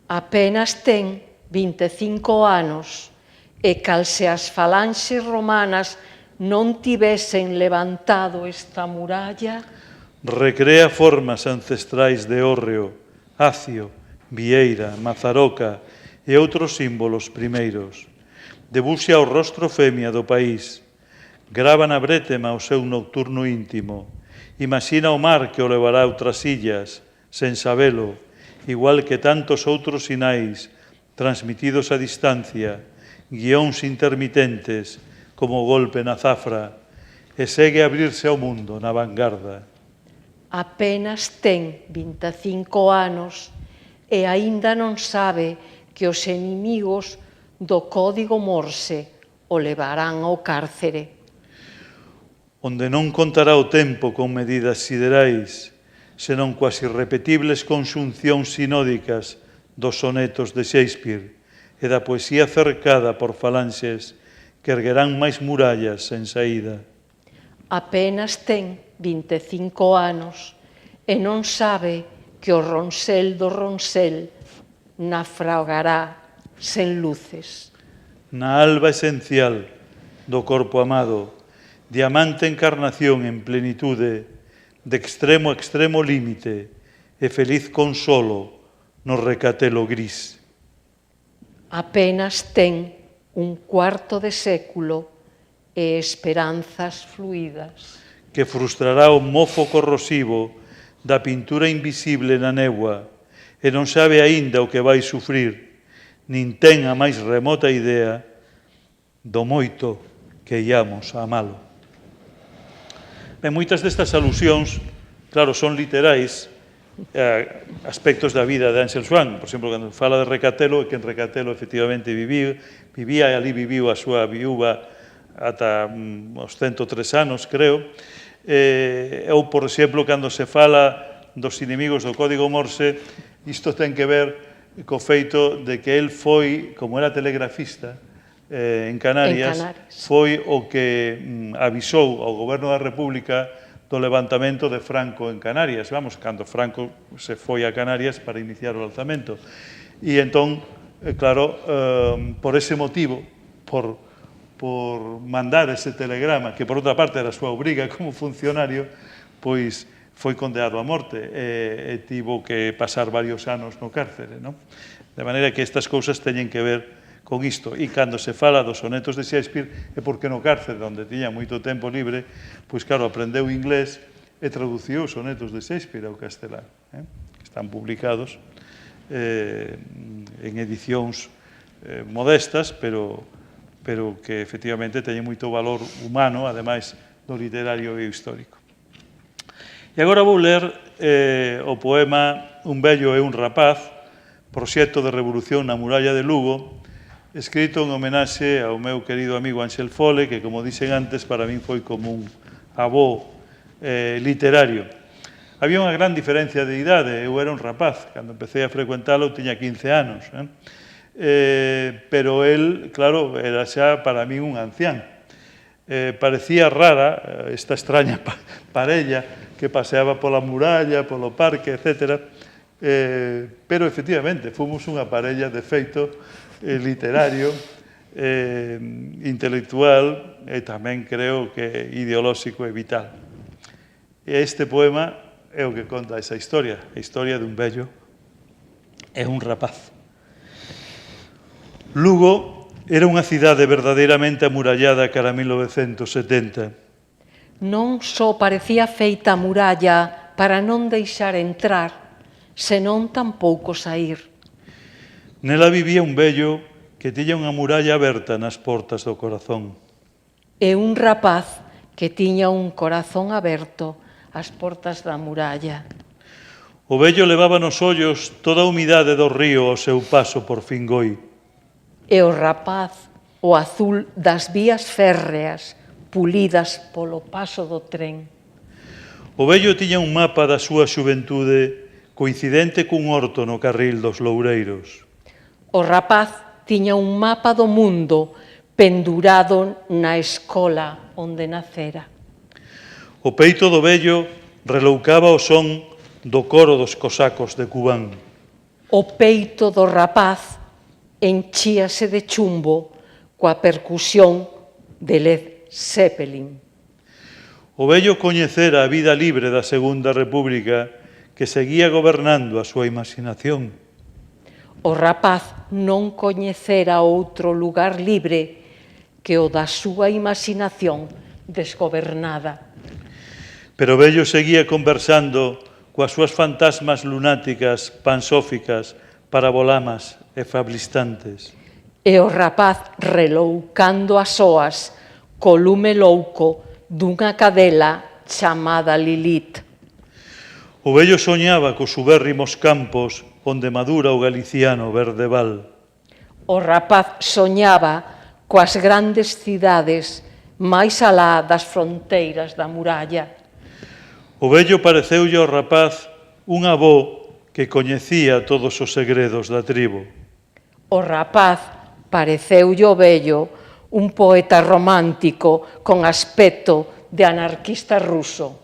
Apenas ten 25 anos e cal se as falanxes romanas non tivesen levantado esta muralla, Recrea formas ancestrais de hórreo, acio, vieira, mazaroca e outros símbolos primeiros. Debuxa o rostro femia do país. Grava na brétema o seu nocturno íntimo. Imagina o mar que o levará a outras illas, sen sabelo, igual que tantos outros sinais, transmitidos a distancia, guións intermitentes, como o golpe na zafra, e segue a abrirse ao mundo na vanguarda. apenas ten 25 anos e aínda non sabe que os inimigos do código Morse o levarán ao cárcere. Onde non contará o tempo con medidas siderais, senón coas irrepetibles conxuncións sinódicas dos sonetos de Shakespeare e da poesía cercada por falanxes que erguerán máis murallas sen saída. Apenas ten 25 anos e non sabe que o Ronsel do Ronsel naufragará sen luces. Na alba esencial do corpo amado, diamante encarnación en plenitude, de extremo a extremo límite e feliz consolo no recatelo gris. Apenas ten un cuarto de século e esperanzas fluídas. Que frustrará o mofo corrosivo da pintura invisible na néboa e non sabe aínda o que vai sufrir, nin ten a máis remota idea do moito que iamos a amalo. Ben, moitas destas alusións, claro, son literais, aspectos da vida de Ángel Swan. Por exemplo, cando fala de Recatelo, que en Recatelo efectivamente vivía e ali viviu a súa viúva ata os 103 anos, creo. Ou, por exemplo, cando se fala dos inimigos do Código Morse, isto ten que ver co feito de que el foi, como era telegrafista, en Canarias, foi o que avisou ao Goberno da República do levantamento de Franco en Canarias. Vamos, cando Franco se foi a Canarias para iniciar o alzamento. E entón, claro, por ese motivo, por mandar ese telegrama, que por outra parte era a súa obriga como funcionario, pois foi condenado a morte e tivo que pasar varios anos no cárcere, non? De maneira que estas cousas teñen que ver con isto. E cando se fala dos sonetos de Shakespeare é porque no cárcere, onde tiña moito tempo libre, pois claro, aprendeu inglés e traduciu os sonetos de Shakespeare ao castelán. están publicados en edicións modestas, pero que efectivamente teñen moito valor humano, ademais do literario e histórico. E agora vou ler o poema Un vello e un rapaz, proxecto de revolución na muralla de Lugo, escrito en homenaxe ao meu querido amigo Ángel Fole, que, como dixen antes, para min foi como un avó literario. Había unha gran diferencia de idade, eu era un rapaz, cando empecé a frecuentalo tiña 15 anos, pero él, claro, era xa para min un ancián. Parecía rara esta extraña parella que paseaba pola muralla, polo parque, etc. Pero, efectivamente, fomos unha parella de feito literario, intelectual e tamén creo que ideolóxico e vital. E este poema é o que conta esa historia, a historia dun vello e un rapaz. Lugo era unha cidade verdadeiramente amurallada cara a 1970. Non só parecía feita a muralla para non deixar entrar, senón tampouco saír. Nela vivía un vello que tiña unha muralla aberta nas portas do corazón. E un rapaz que tiña un corazón aberto ás portas da muralla. O vello levaba nos ollos toda a humidade do río ao seu paso por Fingoi. E o rapaz o azul das vías férreas pulidas polo paso do tren. O vello tiña un mapa da súa xuventude coincidente cun horto no carril dos Loureiros. O rapaz tiña un mapa do mundo pendurado na escola onde nacera. O peito do vello reloucaba o son do coro dos cosacos de Cubán. O peito do rapaz enchíase de chumbo coa percusión de Led Zeppelin. O vello coñecera a vida libre da Segunda República que seguía gobernando a súa imaginación. O rapaz non coñecera outro lugar libre que o da súa imaginación desgobernada. Pero o vello seguía conversando coas súas fantasmas lunáticas, pansóficas, parabolamas e fablistantes. E o rapaz reloucando as oas co lume louco dunha cadela chamada Lilith. O vello soñaba cos ubérrimos campos onde madura o galiciano verdeval. O rapaz soñaba coas grandes cidades máis alá das fronteiras da muralla. O vello pareceulle ao rapaz un avó que coñecía todos os segredos da tribo. O rapaz pareceulle ao vello un poeta romántico con aspecto de anarquista ruso.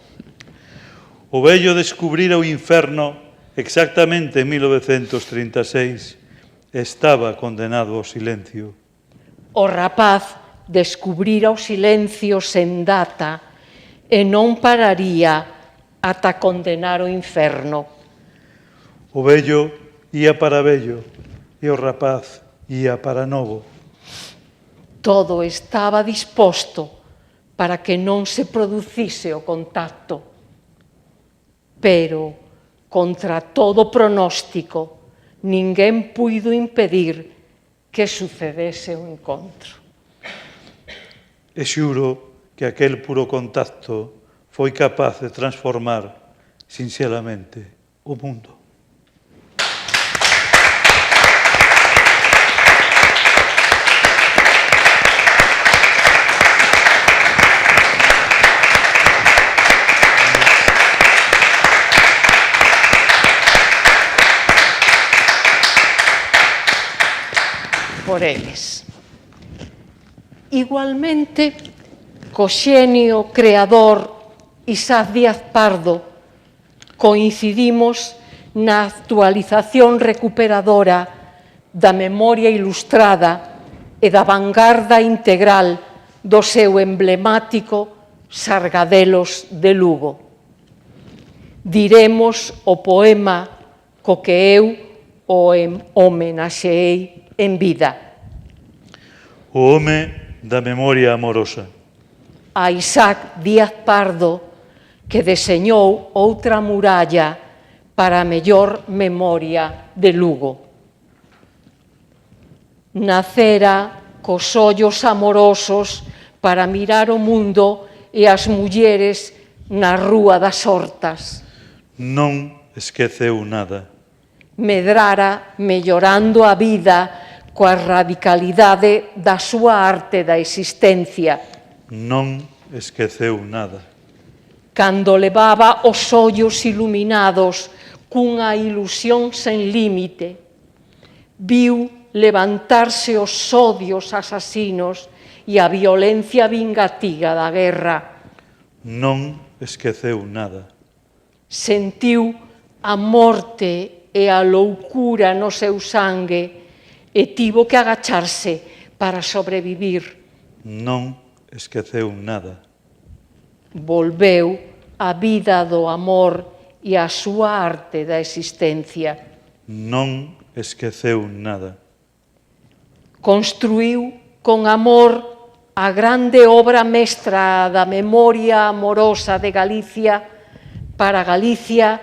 O vello descubrira o inferno exactamente en 1936 e estaba condenado ao silencio. O rapaz descubrira o silencio sen data e non pararía ata condenar o inferno. O vello ía para vello e o rapaz ía para novo. Todo estaba disposto para que non se producise o contacto. Pero, contra todo pronóstico, ninguén puido impedir que sucedese o encontro. E xuro que aquel puro contacto foi capaz de transformar sinxelamente o mundo. Por eles. Igualmente, co xenio creador Isaac Díaz Pardo coincidimos na actualización recuperadora da memoria ilustrada e da vanguarda integral do seu emblemático Sargadelos de Lugo. Diremos o poema co que eu o homenaxeei en vida. O home da memoria amorosa. A Isaac Díaz Pardo, que deseñou outra muralla para a mellor memoria de Lugo. Nacera cos ollos amorosos para mirar o mundo e as mulleres na rúa das Hortas. Non esqueceu nada. Medrara mellorando a vida coa radicalidade da súa arte da existencia. Non esqueceu nada. Cando levaba os ollos iluminados cunha ilusión sen límite, viu levantarse os odios asasinos e a violencia vingativa da guerra. Non esqueceu nada. Sentiu a morte e a loucura no seu sangue e tivo que agacharse para sobrevivir. Non esqueceu nada. Volveu a vida do amor e a súa arte da existencia. Non esqueceu nada. Construiu con amor a grande obra mestra da memoria amorosa de Galicia para Galicia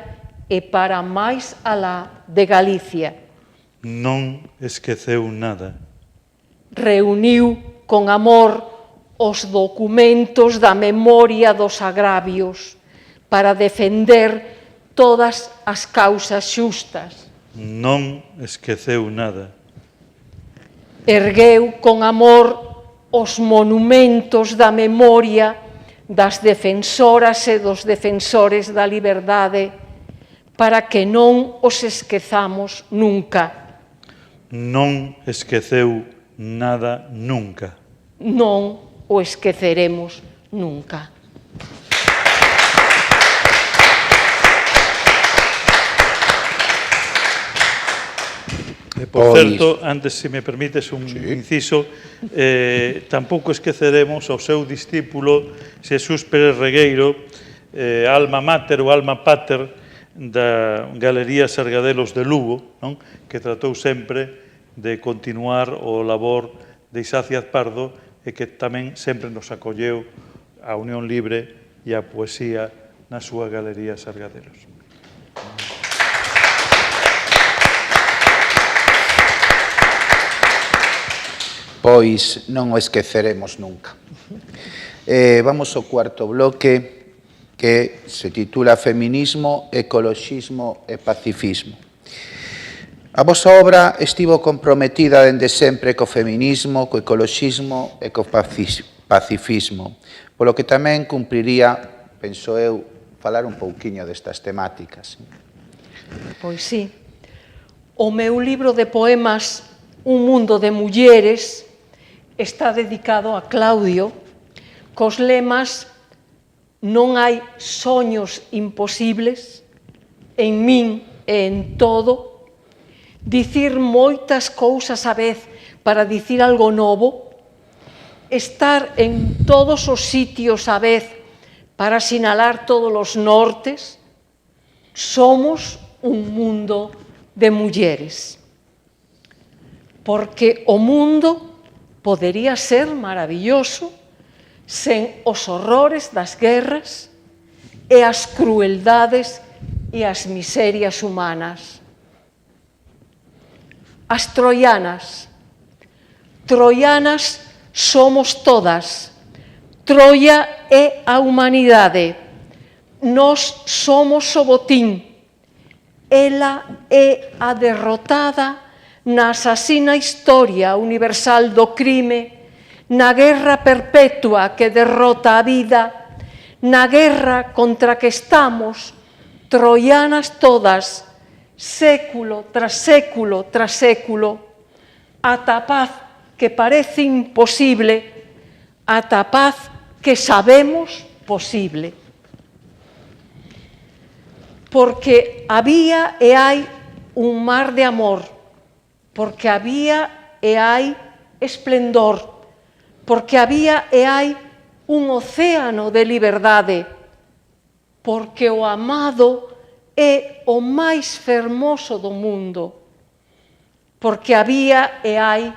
e para máis alá de Galicia. Non esqueceu nada. Reuniu con amor os documentos da memoria dos agravios para defender todas as causas xustas. Non esqueceu nada. Ergueu con amor os monumentos da memoria das defensoras e dos defensores da liberdade para que non os esquezamos nunca. Non esqueceu nada nunca. Non o esqueceremos nunca. Por certo, antes, se me permites un inciso, tampouco esqueceremos ao seu discípulo Xesús Pérez Regueiro, alma mater ou alma pater da Galería Sargadelos de Lugo, non? Que tratou sempre de continuar o labor de Isacia Pardo e que tamén sempre nos acolleu a Unión Libre e a poesía na súa Galería Sargadelos. Pois non o esqueceremos nunca. Vamos ao cuarto bloque, que se titula Feminismo, Ecoloxismo e Pacifismo. A vosa obra estivo comprometida dende sempre co feminismo, co ecoloxismo e co pacifismo, polo que tamén cumpriría, penso eu, falar un pouquiño destas temáticas. Pois sí. O meu libro de poemas, Un mundo de mulleres, está dedicado a Claudio, cos lemas non hai soños imposibles, en min e en todo, dicir moitas cousas á vez para dicir algo novo, estar en todos os sitios á vez para sinalar todos os nortes, somos un mundo de mulleres. Porque o mundo podería ser maravilloso sen os horrores das guerras e as crueldades e as miserias humanas. As troianas. Troianas somos todas. Troia é a humanidade. Nós somos o botín. Ela é a derrotada na asasina historia universal do crime, na guerra perpetua que derrota a vida, na guerra contra que estamos, troianas todas, século tras século tras século, ata a paz que parece imposible, ata a paz que sabemos posible. Porque había e hai un mar de amor, porque había e hai esplendor, porque había e hai un océano de liberdade, porque o amado é o máis fermoso do mundo, porque había e hai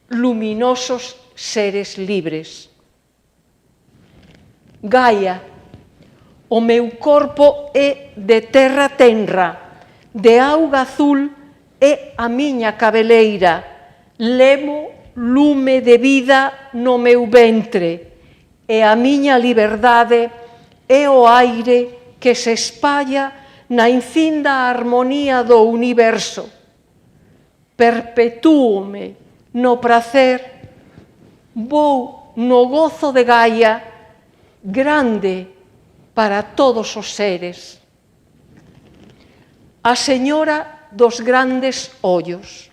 luminosos seres libres. Gaia, O meu corpo é de terra tenra, de auga azul é a miña cabeleira. Lemo lume de vida no meu ventre, e a miña liberdade é o aire que se espalla na infinda armonía do universo. Perpetúome no prazer, vou no gozo de Gaia, grande para todos os seres. A señora dos grandes ollos.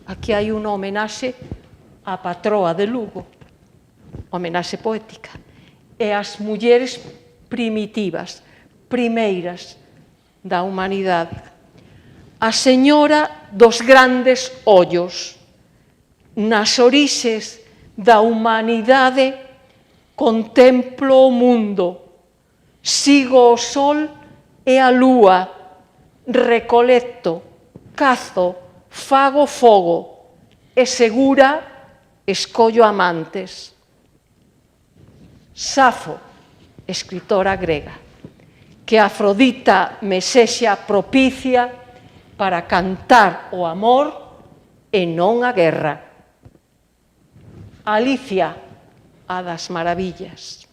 Aquí hai unha homenaxe á patroa de Lugo, homenaxe poética, e as mulleres primitivas, primeiras da humanidade. A señora dos grandes ollos. Nas orixes da humanidade contemplo o mundo, sigo o sol e a lúa, recolecto, cazo, fago fogo e segura escollo amantes. Safo, escritora grega, que Afrodita me sexa propicia para cantar o amor e non a guerra. Alicia, a das maravillas.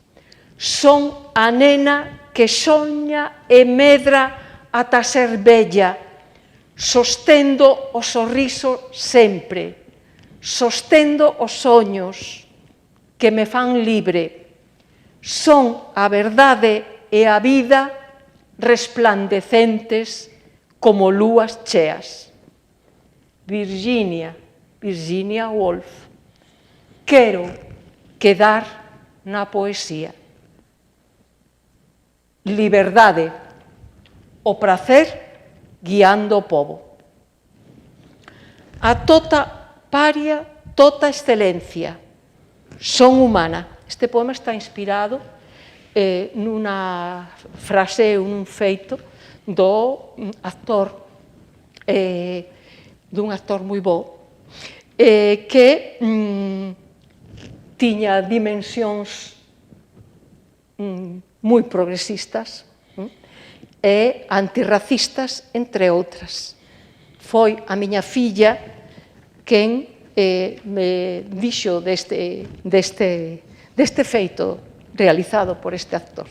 Son a nena que soña e medra ata ser bella, sostendo o sorriso sempre, sostendo os soños que me fan libre. Son a verdade e a vida resplandecentes como lúas cheas. Virginia Woolf. Quero quedar na poesía. Liberdade, o prazer guiando o povo. A tota paria, tota excelencia, son humana. Este poema está inspirado nunha frase, nun feito do actor, dun actor moi bo, que tiña dimensións moi progresistas e antirracistas, entre outras. Foi a miña filla quen me dixo deste feito realizado por este actor.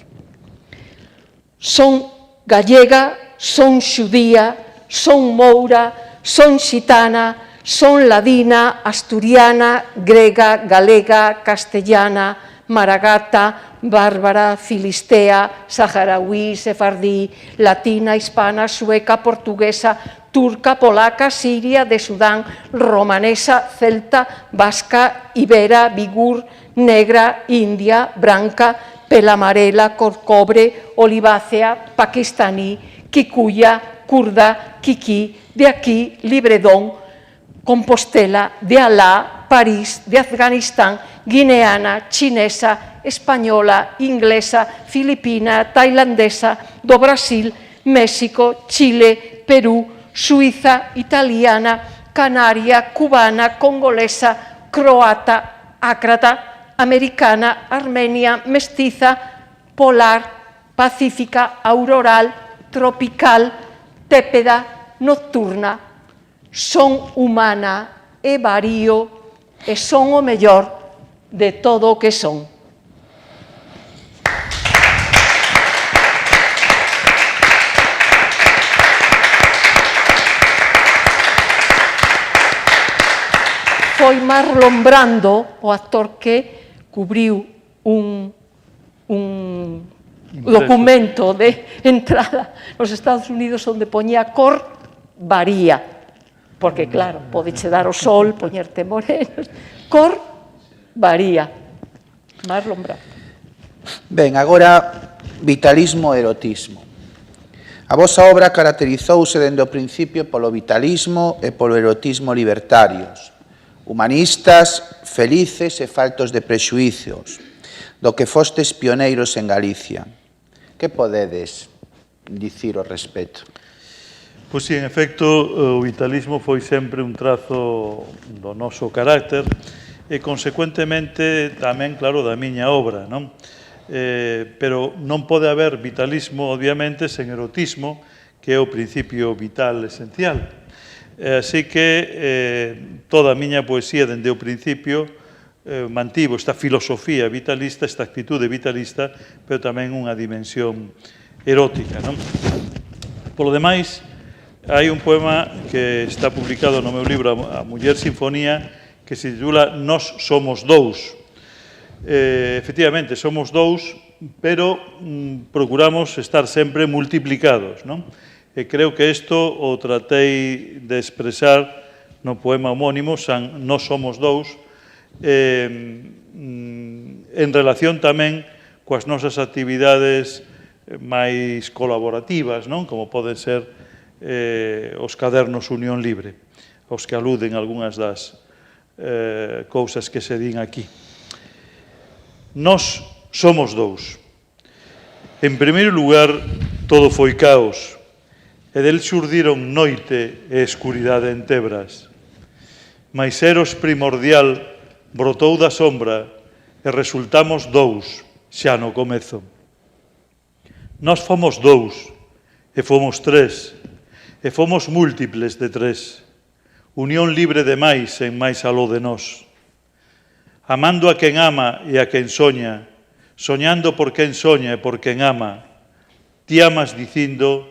Son gallega, son xudía, son moura, son xitana, son ladina, asturiana, grega, galega, castellana, maragata, bárbara, filistea, saharaui, sefardí, latina, hispana, sueca, portuguesa, turca, polaca, siria, de Sudán, romanesa, celta, vasca, ibera, bigur, negra, india, branca, pela amarela, corcobre, olivácea, paquistaní, kikuya, kurda, kiki, de aquí, libredón, Compostela, de Alá, París, de Afganistán, guineana, chinesa, española, inglesa, filipina, tailandesa, do Brasil, México, Chile, Perú, Suiza, italiana, canaria, cubana, congolesa, croata, ácrata, americana, armenia, mestiza, polar, pacífica, auroral, tropical, tépeda, nocturna. Son humana e varío e son o mellor de todo o que son. Foi Marlon Brando, o actor que cubriu un documento de entrada nos Estados Unidos onde poñía cor varía. Porque, claro, podeche dar o sol, poñerte morenos. Cor varía. Marlon Brando. Ben, agora, vitalismo e erotismo. A vosa obra caracterizouse dende o principio polo vitalismo e polo erotismo libertarios, humanistas, felices e faltos de prexuízos, do que fostes pioneiros en Galicia. Que podedes dicir ao respecto? Pois si, en efecto, o vitalismo foi sempre un trazo do noso carácter e, consecuentemente, tamén, claro, da miña obra, non? pero non pode haber vitalismo, obviamente, sen erotismo, que é o principio vital esencial. Así que toda a miña poesía, dende o principio, mantivo esta filosofía vitalista, esta actitude vitalista, pero tamén unha dimensión erótica, non? Polo demais, hai un poema que está publicado no meu libro A Muller Sinfonía, que se titula Nós somos dous. Efectivamente, somos dous, pero procuramos estar sempre multiplicados, non? E creo que isto o tratei de expresar no poema homónimo, Nós somos dous, en relación tamén coas nosas actividades máis colaborativas, non? Como poden ser os cadernos Unión Libre, aos que aluden algunhas das cousas que se din aquí. Nós somos dous. En primeiro lugar, todo foi caos, e del xurdiron noite e escuridade en tebras. Mais Eros primordial brotou da sombra e resultamos dous xa no comezo. Nós fomos dous, e fomos tres, e fomos múltiples de tres. Unión libre de máis en máis aló de nós. Amando a quen ama e a quen soña, soñando por quen soña e por quen ama. Ti amas dicindo: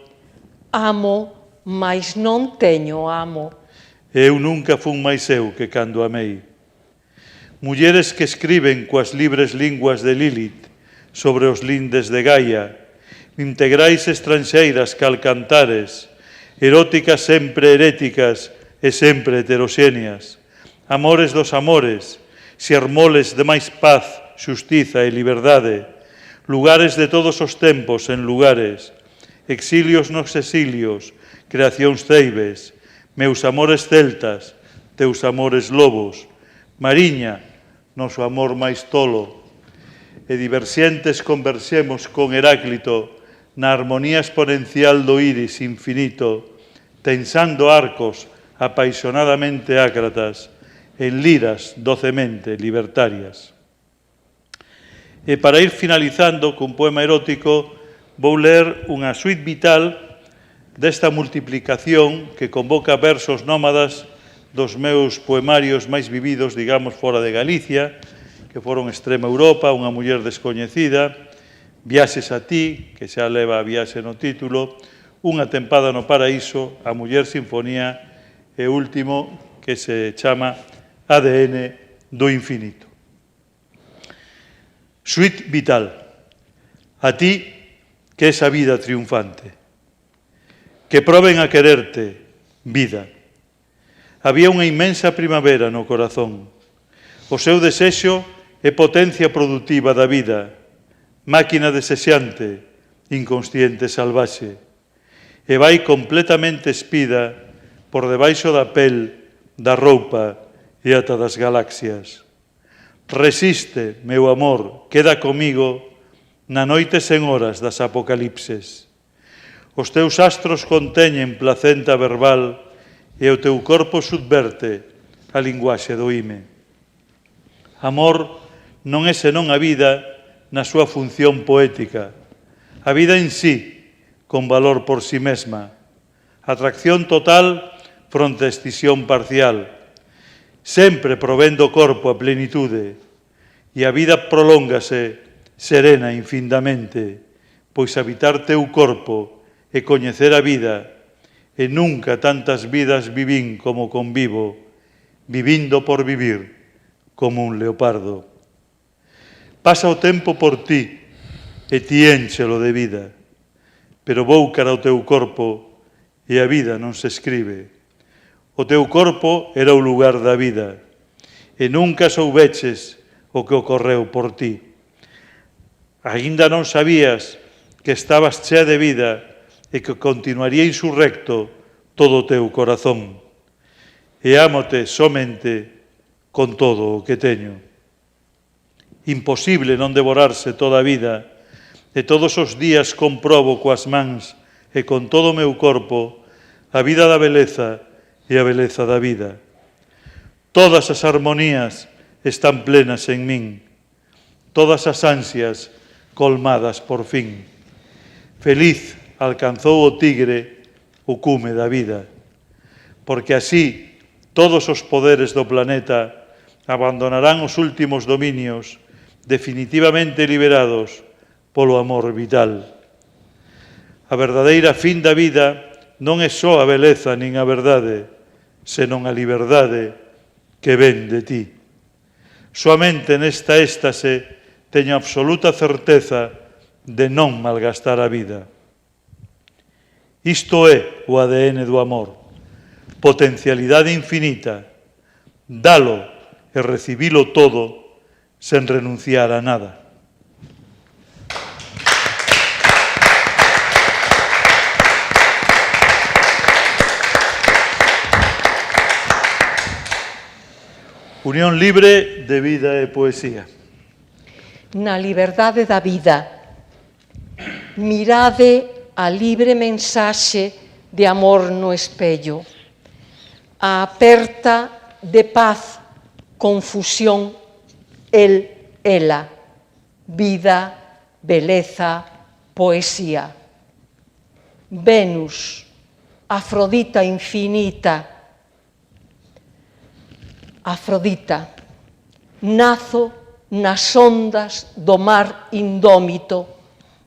amo, mas non teño amo. Eu nunca fun máis eu que cando amei. Mulleres que escriben coas libres linguas de Lilith sobre os lindes de Gaia, integrais estranxeiras cal cantares, eróticas sempre heréticas e sempre heteroxéneas, amores dos amores, xermoles de máis paz, xustiza e liberdade, lugares de todos os tempos en lugares, exilios nos exilios, creacións ceibes, meus amores celtas, teus amores lobos, Mariña, noso amor máis tolo, e diverxentes conversemos con Heráclito na armonía exponencial do iris infinito, tensando arcos apaixonadamente ácratas, en liras docemente libertarias. E para ir finalizando cun poema erótico, vou ler unha suite vital desta multiplicación que convoca versos nómadas dos meus poemarios máis vividos, digamos, fora de Galicia, que foron Extrema Europa, Unha muller descoñecida, Viaxes a ti, que xa leva a viaxe no título, Unha tempada no paraíso, A Muller Sinfonía e último, que se chama ADN do infinito. Suite vital. A ti, que es a vida triunfante. Que proben a quererte, vida. Había unha inmensa primavera no corazón. O seu desexo é potencia produtiva da vida, máquina desexante, inconsciente salvaxe, e vai completamente espida por debaixo da pel, da roupa e ata das galaxias. Resiste, meu amor, queda comigo na noite sen horas das apocalipses. Os teus astros conteñen placenta verbal e o teu corpo subverte a linguaxe do ime. Amor non é senón a vida na súa función poética, a vida en sí, con valor por sí mesma, atracción total fronte a escisión parcial, sempre provendo o corpo a plenitude, e a vida prolóngase serena infindamente, pois habitar teu corpo e coñecer a vida, e nunca tantas vidas vivín como convivo, vivindo por vivir como un leopardo. Pasa o tempo por ti, e ti énchelo de vida, pero vou cara ao teu corpo, e a vida non se escribe. O teu corpo era o lugar da vida, e nunca soubeches o que ocorreu por ti. Aínda non sabías que estabas chea de vida e que continuaría insurrecto todo o teu corazón. E ámote somente con todo o que teño. Imposible non devorarse toda a vida, e todos os días comprobo coas mans e con todo o meu corpo a vida da beleza e a beleza da vida. Todas as armonías están plenas en min, todas as ansias colmadas por fin. Feliz alcanzou o tigre o cume da vida, porque así todos os poderes do planeta abandonarán os últimos dominios, definitivamente liberados polo amor vital. A verdadeira fin da vida non é só a beleza nin a verdade, senón a liberdade que ven de ti. Soamente nesta éxtase teño absoluta certeza de non malgastar a vida. Isto é o ADN do amor, potencialidade infinita, dalo e recibilo todo sen renunciar a nada. Unión libre de vida e poesía. Na liberdade da vida, mirade a libre mensaxe de amor no espello, a aperta de paz, confusión, ela, vida, beleza, poesía. Venus, Afrodita infinita, Afrodita, nazo nas ondas do mar indómito,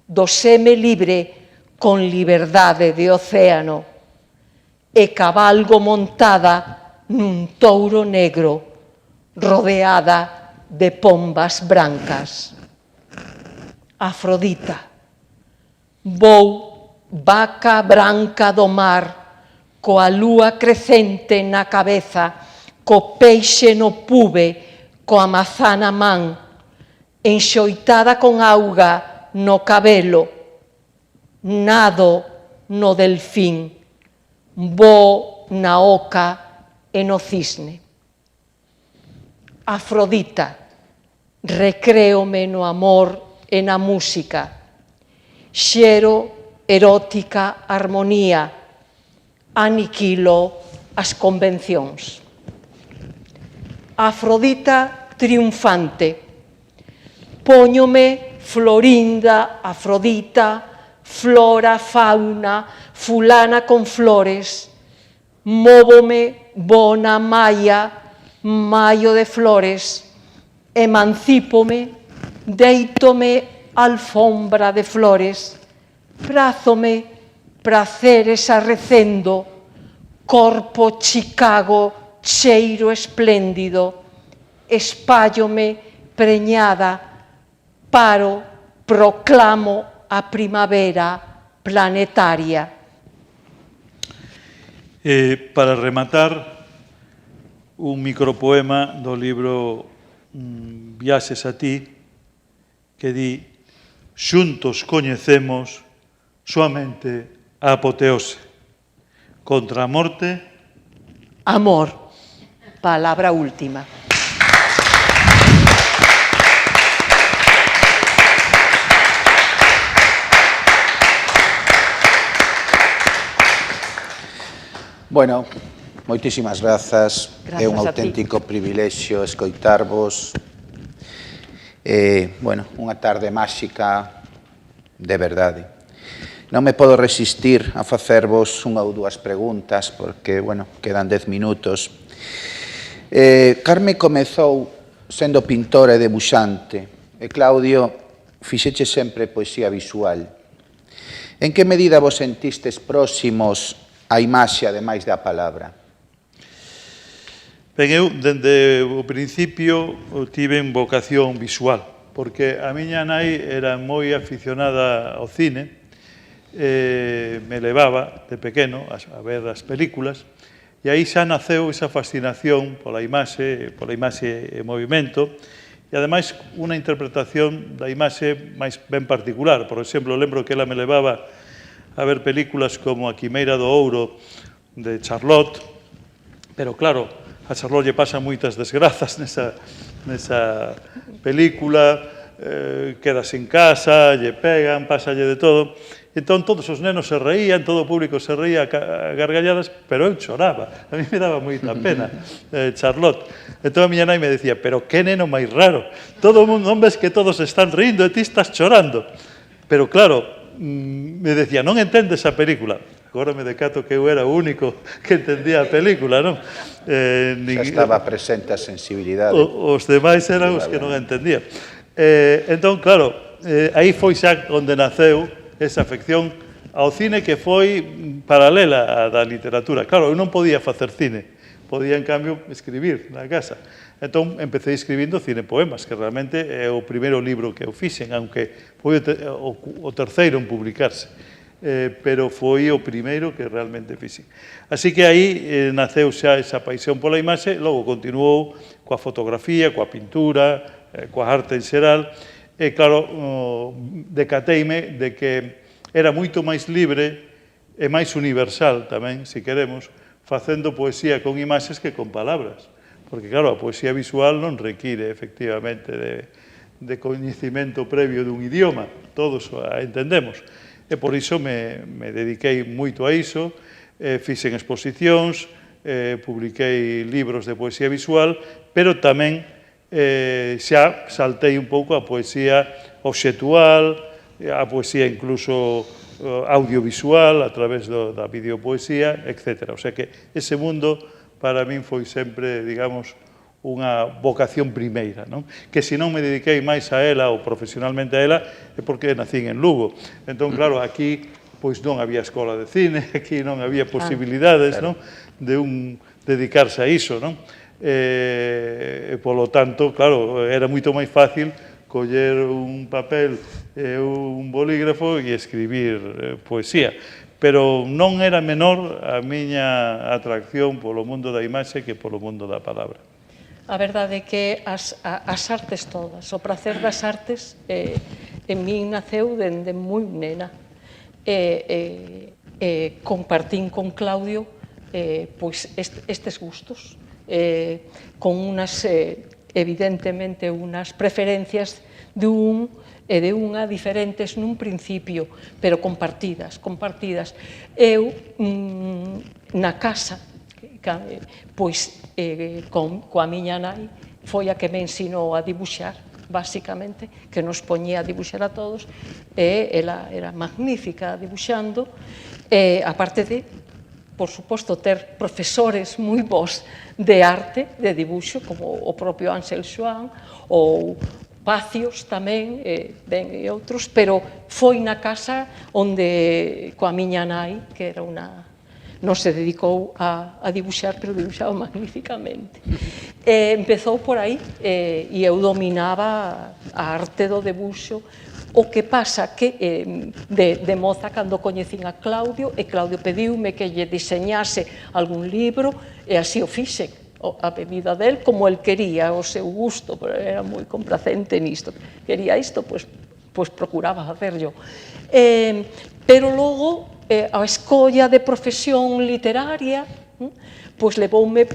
do seme libre con liberdade de océano, e cabalgo montada nun touro negro, rodeada de pombas brancas. Afrodita, vou vaca branca do mar, coa lúa crecente na cabeza, co peixe no pube, coa mazá na man, enxoitada con auga no cabelo, nado no delfín, voo na oca e no cisne. Afrodita, recréome no amor e na música, xero erótica armonía, aniquilo as convencións. Afrodita triunfante, póñome Florinda, Afrodita, flora, fauna, fulana con flores, móvome bona Maia, maio de flores, emancípome, deítome alfombra de flores, prázome praceres arrecendo, corpo Chicago, cheiro espléndido, espállome preñada, paro, proclamo a primavera planetaria. Para rematar, un micropoema do libro Viaxes a ti, que di: xuntos coñecemos soamente a apoteose, contra a morte, amor. Palabra última. Bueno, moitísimas grazas. Grazas É un a ti. auténtico privilexio escoitarvos. Bueno, unha tarde máxica de verdade. Non me podo resistir a facervos unha ou dúas preguntas, porque, bueno, quedan 10 minutos. Carme comezou sendo pintora e debuxante, e Claudio fixeche sempre poesía visual. En que medida vos sentistes próximos á imaxe, ademais da palabra? Ben, eu, dende o principio, tiven vocación visual, porque a miña nai era moi aficionada ao cine, me levaba de pequeno a ver as películas, e aí xa naceu esa fascinación pola imaxe e movimento, e ademais unha interpretación da imaxe máis ben particular. Por exemplo, lembro que ela me levaba a ver películas como A Quimeira do Ouro de Charlotte, pero claro, a Charlotte lle pasan moitas desgrazas nesa película, quedas en casa, lle pegan, pásalle de todo. Entón, todos os nenos se reían, todo o público se reía a gargalladas, pero eu choraba. A mí me daba moita pena, Charlotte. Entón, a miña nai me decía, pero que neno máis raro. Todo o mundo, non ves que todos están rindo e ti estás chorando. Pero, claro, me decía, non entendes a película. Agora me decato que eu era o único que entendía a película, non? Xa estaba presente a sensibilidade. Os demais eran os que non entendían. Entón, claro, aí foi xa onde naceu esa afección ao cine que foi paralela á da literatura. Claro, eu non podía facer cine, podía, en cambio, escribir na casa. Entón, empecé escribindo cinepoemas, que realmente é o primeiro libro que eu fixen, aunque foi o terceiro en publicarse, pero foi o primeiro que realmente fixen. Así que aí naceu xa esa paixón pola imaxe, logo continuou coa fotografía, coa pintura, coa arte en xeral, e claro, decateime de que era moito máis libre e máis universal tamén, se queremos, facendo poesía con imaxes que con palabras. Porque, claro, a poesía visual non require, efectivamente, de coñecimento previo dun idioma. Todos a entendemos. E por iso me dediquei moito a iso, fixen exposicións, publiquei libros de poesía visual, pero tamén xa saltei un pouco a poesía obxetual, a poesía incluso audiovisual, a través da videopoesía, etc. O sea que ese mundo para min foi sempre, digamos, unha vocación primeira, non? Que se non me dediquei máis a ela ou profesionalmente a ela é porque nacín en Lugo. Entón, claro, aquí pois non había escola de cine, aquí non había posibilidades, non? De dedicarse a iso, non? E, polo tanto, claro, era moito máis fácil coller un papel e un bolígrafo e escribir poesía. Pero non era menor a miña atracción polo mundo da imaxe que polo mundo da palabra. A verdade é que as artes todas, o prazer das artes, en min naceu dende moi nena. Compartín con Claudio pois estes gustos, con unas, evidentemente, unas preferencias de un e de unha diferentes nun principio, pero compartidas. Eu, na casa, pois, coa miña nai, foi a que me ensinou a dibuixar, basicamente, que nos poñía a dibuixar a todos, e ela era magnífica dibuixando, aparte de, por suposto, ter profesores moi bons de arte, de dibuixo, como o propio Ángel Xoán, ou Pacios tamén, e outros, pero foi na casa onde, coa miña nai, que era unha... non se dedicou a dibuixar, pero dibuixaba magníficamente. Empezou por aí, e eu dominaba a arte do debuxo. O que pasa que de moza, cando coñecín a Claudio, e Claudio pediume que lle diseñase algún libro, e así o fixen. A bebida del, como el quería, o seu gusto, pero era moi complacente nisto. Quería isto, pois procuraba facerlo. Pero logo, a escolla de profesión literaria, pois levoume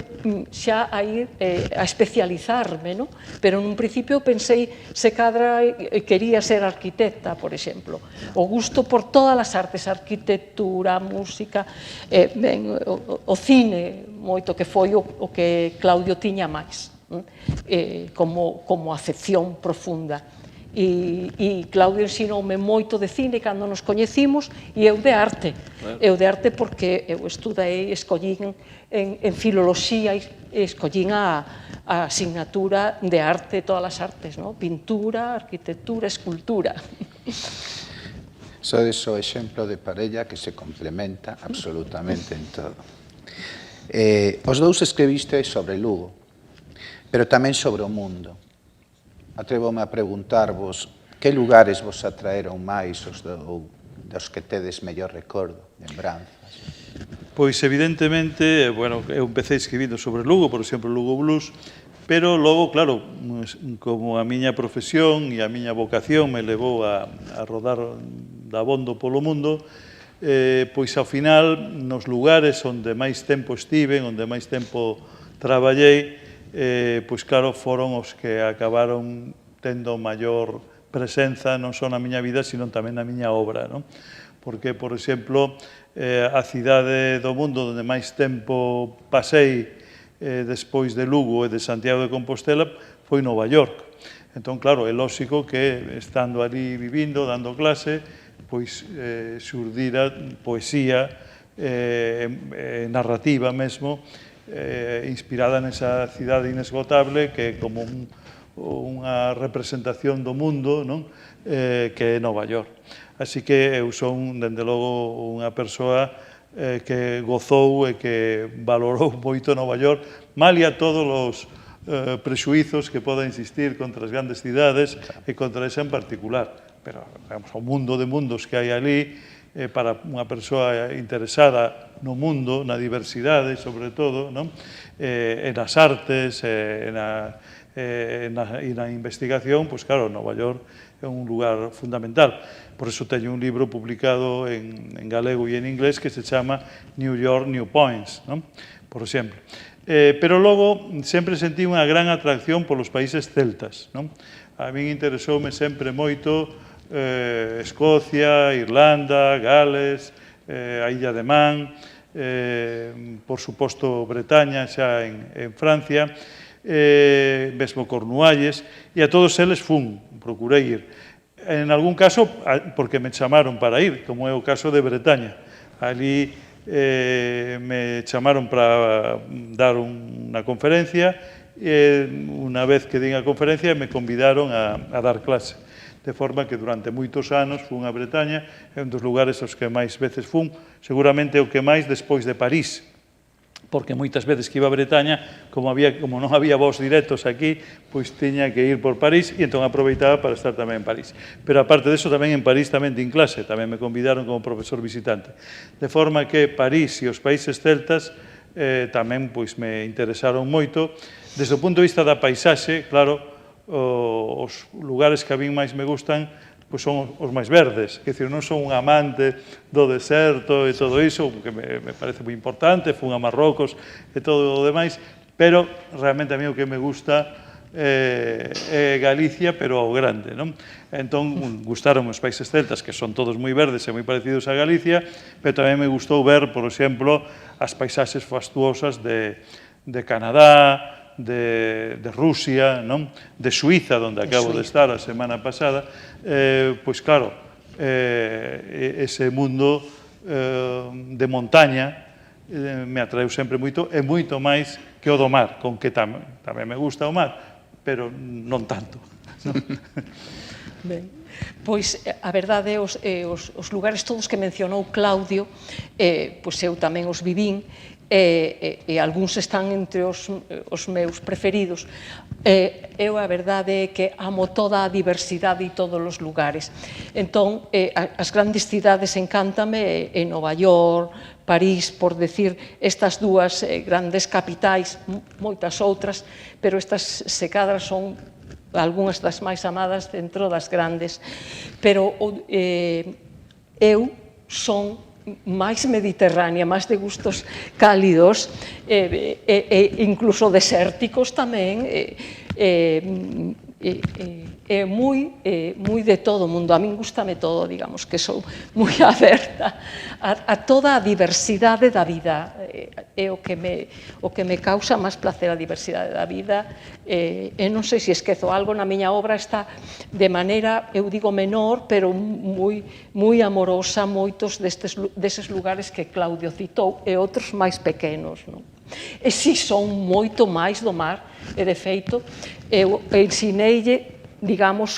xa a ir a especializarme, non? Pero nun principio pensei se cadra quería ser arquitecta, por exemplo. O gusto por todas as artes, arquitectura, música, o cine, moito que foi o que Claudio tiña máis, como afección profunda. E Claudio ensinoume moito de cine cando nos coñecimos, e eu de arte. Eu de arte porque eu estudei, escollín en filoloxía, escollín a asignatura de arte, todas as artes, pintura, arquitectura, escultura. Sodes o exemplo de parella que se complementa absolutamente en todo. Os dous escribiste sobre Lugo, pero tamén sobre o mundo. Atrévome a preguntarvos que lugares vos atraeron máis dos que tedes mellor recordo, lembranzas. Pois, evidentemente, bueno, eu empecé escribindo sobre Lugo, por exemplo, Lugo Blues, pero logo, claro, como a miña profesión e a miña vocación me levou a rodar dabondo polo mundo, pois, ao final, nos lugares onde máis tempo estiven, onde máis tempo traballei, pois claro, foron os que acabaron tendo maior presenza non só na miña vida, sino tamén na miña obra, non? Porque, por exemplo, a cidade do mundo onde máis tempo pasei despois de Lugo e de Santiago de Compostela foi Nova York. Entón, claro, é lóxico que, estando ali vivindo, dando clase, pois xurdira poesía, narrativa mesmo, inspirada nesa cidade inesgotable que é como unha representación do mundo, non? Que é Nova York. Así que eu son, dende logo, unha persoa que gozou e que valorou moito Nova York, malia todos os prexuizos que poda existir contra as grandes cidades e contra esa en particular. Pero, digamos, o mundo de mundos que hai ali, para unha persoa interesada no mundo, na diversidade, sobre todo, non? E nas artes, e na investigación, pois claro, Nova York é un lugar fundamental. Por eso teño un libro publicado en galego e en inglés que se chama New York, New Points, non? Por exemplo. Pero logo sempre sentí unha gran atracción polos países celtas, non? A min interesoume sempre moito Escocia, Irlanda, Gales, a Illa de Man, por suposto Bretaña, xa en Francia, mesmo Cornualles, e a todos eles procurei ir. En algún caso, porque me chamaron para ir, como é o caso de Bretaña. Ali me chamaron para dar unha conferencia, e unha vez que din a conferencia me convidaron a dar clase. De forma que durante moitos anos fun a Bretaña, é un dos lugares aos que máis veces fun, seguramente o que máis despois de París, porque moitas veces que iba a Bretaña, como non había voos directos aquí, pois tiña que ir por París e entón aproveitaba para estar tamén en París. Pero aparte deso, tamén en París tamén din clase, tamén me convidaron como profesor visitante. De forma que París e os países celtas tamén pois me interesaron moito. Desde o punto de vista da paisaxe, claro, os lugares que a min máis me gustan pois son os máis verdes, que non son un amante do deserto e todo iso, que me parece moi importante, fun a Marrocos e todo o demais, pero realmente a mí o que me gusta é Galicia, pero ao grande, non? Entón, gustaron os países celtas, que son todos moi verdes e moi parecidos a Galicia, pero tamén me gustou ver, por exemplo, as paisaxes fastuosas de Canadá, de Rusia, non? De Suiza, onde acabo de estar a semana pasada, pois claro, ese mundo de montaña me atraeu sempre moito, e moito máis que o do mar, con que tamén me gusta o mar, pero non tanto. Ben, pois a verdade é os lugares todos que mencionou Claudio, pois eu tamén os vivín, e algúns están entre os meus preferidos. Eu a verdade é que amo toda a diversidade e todos os lugares. Entón, as grandes cidades encántame, Nova York, París, por decir estas dúas grandes capitais, moitas outras, pero estas se cadra son algunhas das máis amadas dentro das grandes. Pero eu son máis mediterránea, máis de gustos cálidos, incluso desérticos tamén, moi de todo o mundo. A min gustame todo, digamos, que sou moi aberta a toda a diversidade da vida. É o que me causa máis placer, a diversidade da vida. E non sei se esquezo algo, na miña obra está de maneira, eu digo menor, pero moi amorosa, moitos deses lugares que Claudio citou, e outros máis pequenos, non? E si son moito máis do mar, e de feito, eu ensineille, digamos,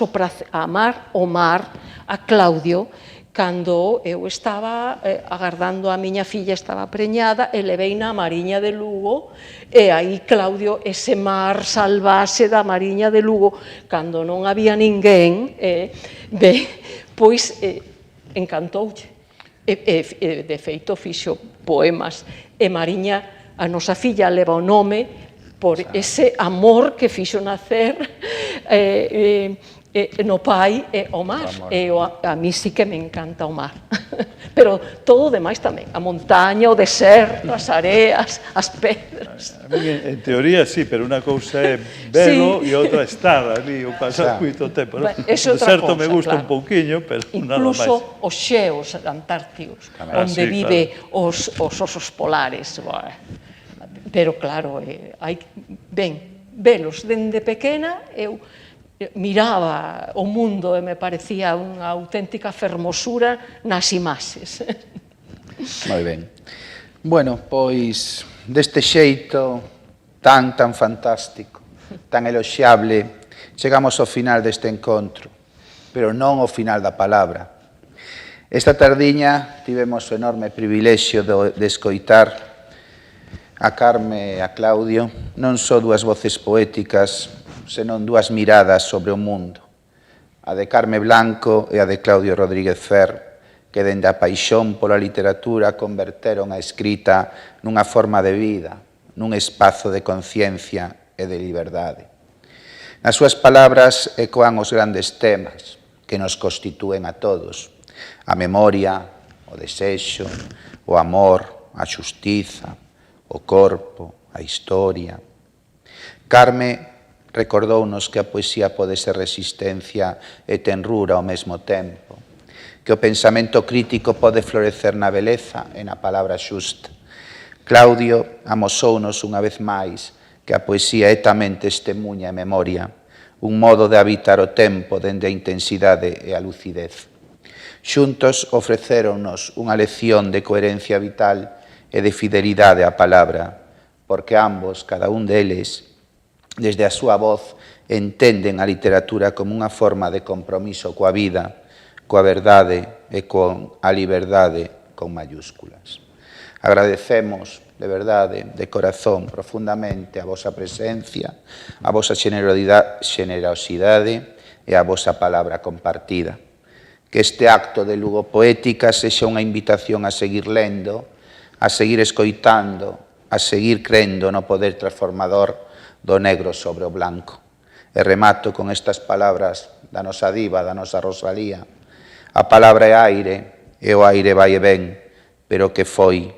a amar o mar a Claudio cando eu estaba agardando a miña filla, estaba preñada, e leveina a Mariña de Lugo, e aí Claudio, ese mar salvaxe da Mariña de Lugo, cando non había ninguén, pois encantoulle. De feito, fixo poemas, e Mariña, a nosa filla, leva o nome por ese amor que fixo nacer no pai e o mar. A mí sí que me encanta o mar. pero todo o demais tamén, a montaña, o deserto, as areas, as pedras. A mí, en teoría, sí, pero unha cousa é velo e outra estar ali, ou pasar moito tempo. O deserto me gusta un pouquiño, pero nada máis. Incluso os xeos antárticos, onde vive os osos polares. Pero, claro, hai velos. Dende pequena, eu miraba o mundo e me parecía unha auténtica fermosura nas imaxes. Moi ben. Bueno, pois, deste xeito tan fantástico, tan eloxiable, chegamos ao final deste encontro, pero non ao final da palabra. Esta tardiña tivemos o enorme privilexio de escoitar a Carme e a Claudio, non só dúas voces poéticas, senón dúas miradas sobre o mundo, a de Carme Blanco e a de Claudio Rodríguez Fer, que dende a paixón pola literatura converteron a escrita nunha forma de vida, nun espazo de conciencia e de liberdade. Nas súas palabras ecoan os grandes temas que nos constitúen a todos: a memoria, o desexo, o amor, a xustiza, o corpo, a historia. Carme recordounos que a poesía pode ser resistencia e tenrura ao mesmo tempo, que o pensamento crítico pode florecer na beleza e na palabra xusta. Claudio amosounos unha vez máis que a poesía é tamén testemunha e memoria, un modo de habitar o tempo dende a intensidade e a lucidez. Xuntos ofrecéronnos unha lección de coherencia vital e de fidelidade á palabra, porque ambos, cada un deles, desde a súa voz, entenden a literatura como unha forma de compromiso coa vida, coa verdade e con a liberdade con mayúsculas. Agradecemos, de verdade, de corazón, profundamente a vosa presencia, a vosa generosidade e a vosa palabra compartida. Que este acto de Lugo Poética sexa unha invitación a seguir lendo, a seguir escoitando, a seguir crendo no poder transformador do negro sobre o blanco. E remato con estas palabras da nosa diva, da nosa Rosalía: a palabra é aire, e o aire vai e ven, pero que foi,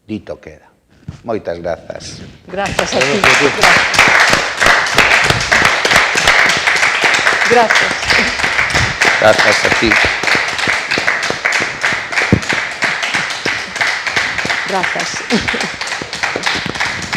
dito queda. Moitas grazas. Gracias a ti. Gracias. Grazas a ti. Gracias.